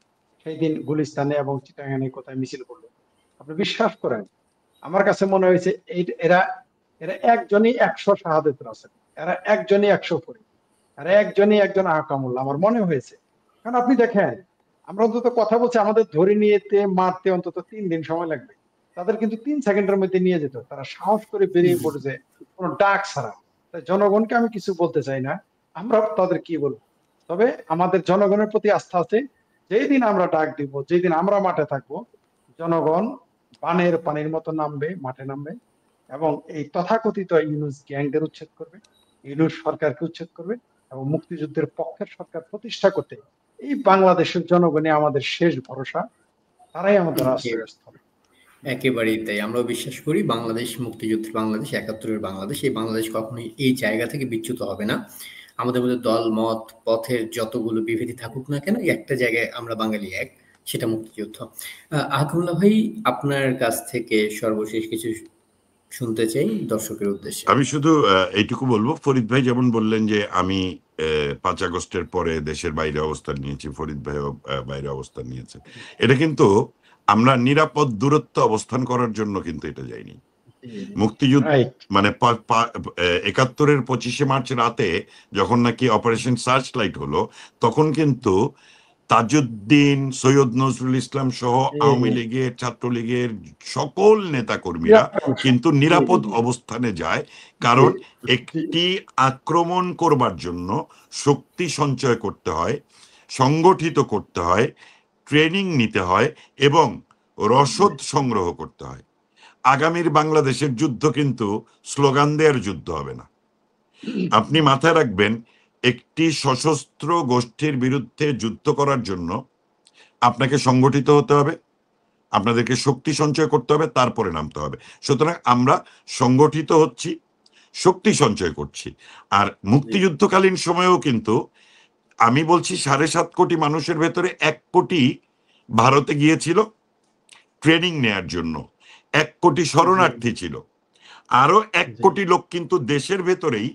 সেই দিন গুলিস্তানে এবং চিটাগানে কোথায় মিছিল করলো। আপনি বিশ্বাস করেন, আমার কাছে মনে হয়েছে এরা এরা একজনই 100 শাহাদাত রাসেল, এরা একজনই 100 ফরিদ, এরা একজনই একজন আহকামুল্লাহ, আমার মনে হয়েছে। কারণ আপনি দেখেন, আমরা অন্তত কথা বলছি, আমাদের ধরে নিয়েতে মারতে অন্তত 3 দিন সময় লাগবে, তাদের কিন্তু 3 সেকেন্ডের মধ্যে নিয়ে যেত। তারা সাহস করে বেরিয়ে পড়েছে কোনো ডাক ছাড়া। তাই জনগণকে আমি কিছু বলতে চাই না, আমরা তাদের কি বলবো। তবে আমাদের জনগণের প্রতি আস্থা আছে। যেই দিন আমরা ডাক দিব, যেই দিন আমরা মাঠে থাকবো, জনগণ বানের পানির মতো নামবে, মাঠে নামবে এবং এই তথাকথিত ইউনুস গ্যাংদের উচ্ছেদ করবে, ইউনুস সরকারকে উচ্ছেদ করবে এবং মুক্তিযুদ্ধের পক্ষের সরকার প্রতিষ্ঠা করতে এই বাংলাদেশের জনগণই আমাদের শেষ ভরসা, তারাই আমাদের আশ্রয়স্থল। একেবারেই তাই। আমরাও বিশ্বাস করি বাংলাদেশ মুক্তিযুদ্ধের বাংলাদেশ, ৭১-এর বাংলাদেশ, এই বাংলাদেশ কখনোই এই জায়গা থেকে বিচ্যুত হবে না। আমাদের মধ্যে দল, মত, পথের যতগুলো বিভেদ থাকুক না কেন, এই একটা জায়গায় আমরা বাঙালি এক, সেটা মুক্তিযুদ্ধ। আহকামুল্লাহ ভাই, আপনার কাছ থেকে সর্বশেষ কিছু শুনতে চাই দর্শকের উদ্দেশ্যে। আমি শুধু এইটুকু বলবো, ফরিদ ভাই যেমন বললেন যে আমি 5 আগস্টের পরে দেশের বাইরে অবস্থান নিয়েছি, ফরিদ ভাইও বাইরে অবস্থান নিয়েছে। এটা কিন্তু আমরা নিরাপদ দূরত্ব অবস্থান করার জন্য কিন্তু এটা যাইনি। মুক্তিযুদ্ধ মানে ৭১-এর 25শে মার্চ রাতে যখন নাকি অপারেশন সার্চ লাইট হলো, তখন কিন্তু তাজউদ্দিন, সৈয়দ নজরুল ইসলাম সহ আওয়ামী লীগের, ছাত্রলীগের সকল নেতা কর্মীরা কিন্তু নিরাপদ অবস্থানে যায়। কারণ একটি আক্রমণ করবার জন্য শক্তি সঞ্চয় করতে হয়, সংগঠিত করতে হয়, ট্রেনিং নিতে হয় এবং রসদ সংগ্রহ করতে হয়। আগামীর বাংলাদেশের যুদ্ধ কিন্তু স্লোগান দেওয়ার যুদ্ধ হবে না। আপনি মাথায় রাখবেন, একটি সশস্ত্র গোষ্ঠীর বিরুদ্ধে যুদ্ধ করার জন্য আপনাকে সংগঠিত হতে হবে, আপনাদেরকে শক্তি সঞ্চয় করতে হবে, তারপরে নামতে হবে। সুতরাং আমরা সংগঠিত হচ্ছি, শক্তি সঞ্চয় করছি। আর মুক্তিযুদ্ধকালীন সময়েও কিন্তু আমি বলছি 7.5 কোটি মানুষের ভেতরে 1 কোটি ভারতে গিয়েছিল ট্রেনিং নেয়ার জন্য, 1 কোটি শরণার্থী ছিল, আরো 1 কোটি লোক কিন্তু দেশের ভেতরেই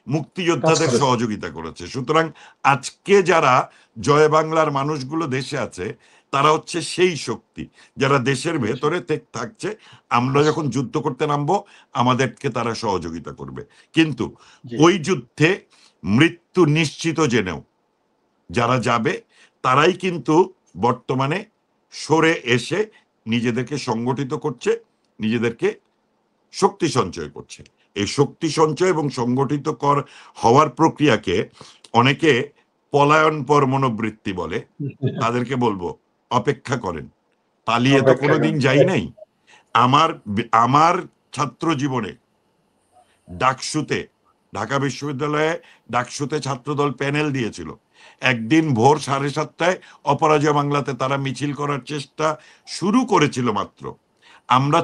মুক্তিযোদ্ধাদের সহযোগিতা করেছে। সুতরাং আজকে যারা জয় বাংলার মানুষগুলো দেশে আছে, তারা হচ্ছে সেই শক্তি যারা দেশের ভেতরে থাকছে। আমরা যখন যুদ্ধ করতে নামবো, আমাদেরকে তারা সহযোগিতা করবে। কিন্তু ওই যুদ্ধে মৃত্যু নিশ্চিত জেনেও যারা যাবে, তারাই কিন্তু বর্তমানে সরে এসে নিজেদেরকে সংগঠিত করছে, নিজেদেরকে শক্তি সঞ্চয় করছে। এই শক্তি সঞ্চয় এবং সংগঠিত হওয়ার প্রক্রিয়াকে অনেকে পলায়নপর মনোবৃত্তি বলে। তাদেরকে বলবো, অপেক্ষা করেন, পালিয়ে তো কোনোদিন যাই নাই। আমার ছাত্র জীবনে ডাকসুতে, ঢাকা বিশ্ববিদ্যালয়ে ডাকসুতে ছাত্রদল প্যানেল দিয়েছিল। একদিন ভোর 7:30টায় অপরাজয় বাংলাতে তারা মিছিল করার চেষ্টা শুরু করেছিল মাত্র। আমরা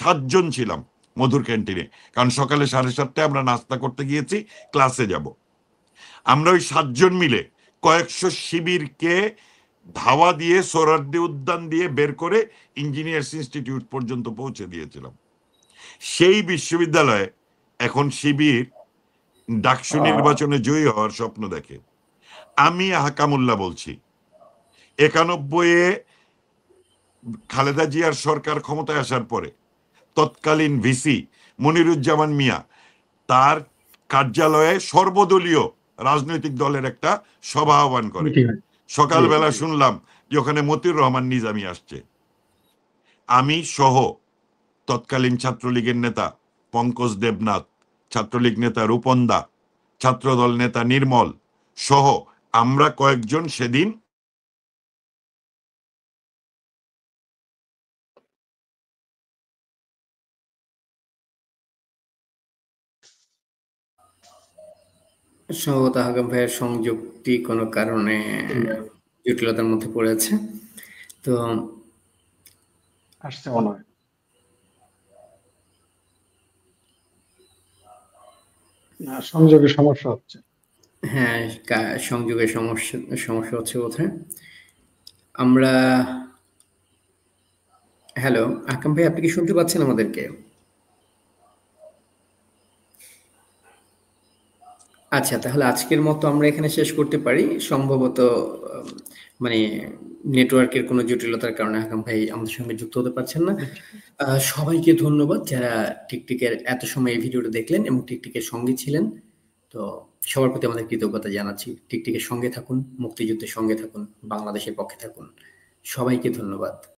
7 জন ছিলাম মধুর ক্যান্টিনে, কারণ সকালে 7:30টায় আমরা নাস্তা করতে গিয়েছি, ক্লাসে যাব। আমরা ওই 7 জন মিলে কয়েকশো শিবিরকে ধাওয়া দিয়ে, সোহরাওয়ার্দী উদ্যান দিয়ে বের করে ইঞ্জিনিয়ার্স ইনস্টিটিউট পর্যন্ত পৌঁছে দিয়েছিলাম। সেই বিশ্ববিদ্যালয়ে এখন শিবির ডাকসু নির্বাচনে জয়ী হওয়ার স্বপ্ন দেখে। আমি আহকামুল্লাহ বলছি, 91-এ খালেদা জিয়ার সরকার ক্ষমতায় আসার পরে তৎকালীন ভিসি মনিরুজ্জামান মিয়া তার কার্যালয়ে সর্বদলীয় রাজনৈতিক দলের একটা সভা আহ্বান করে। মিটিং হয়। সকালবেলা শুনলাম যে ওখানে মতিউর রহমান নিজামী আসছে। আমি সহ তৎকালীন ছাত্রলীগের নেতা পঙ্কজ দেবনাথ, ছাত্রলীগ নেতা রূপন দা, ছাত্রদল নেতা নির্মল সহ আমরা কয়েকজন সেদিন সম্ভবত হাকাম ভাইয়ের সংযোগটি কোনো কারণে জটিলতার মধ্যে পড়েছে। তো আসছে মনে হয়। না, সংযোগের সমস্যা হচ্ছে। হ্যাঁ, সংযোগের সমস্যা হচ্ছে বোধহয়। আমরা হ্যালো, হাকাম ভাই, আপনি কি শুনতে পাচ্ছেন আমাদেরকে? আচ্ছা, তাহলে আজকের মতো আমরা এখানে শেষ করতে পারি। সম্ভবত মানে নেটওয়ার্কের কোনো জটিলতার কারণে হাকাম ভাই আমাদের সঙ্গে যুক্ত হতে পারছেন না। সবাইকে ধন্যবাদ যারা টিকটিকের এত সময় এই ভিডিওটা দেখলেন এবং টিকটিকের সঙ্গে ছিলেন। তো সবার প্রতি আমাদের কৃতজ্ঞতা জানাচ্ছি। টিকটিকের সঙ্গে থাকুন, মুক্তিযুদ্ধের সঙ্গে থাকুন, বাংলাদেশের পক্ষে থাকুন। সবাইকে ধন্যবাদ।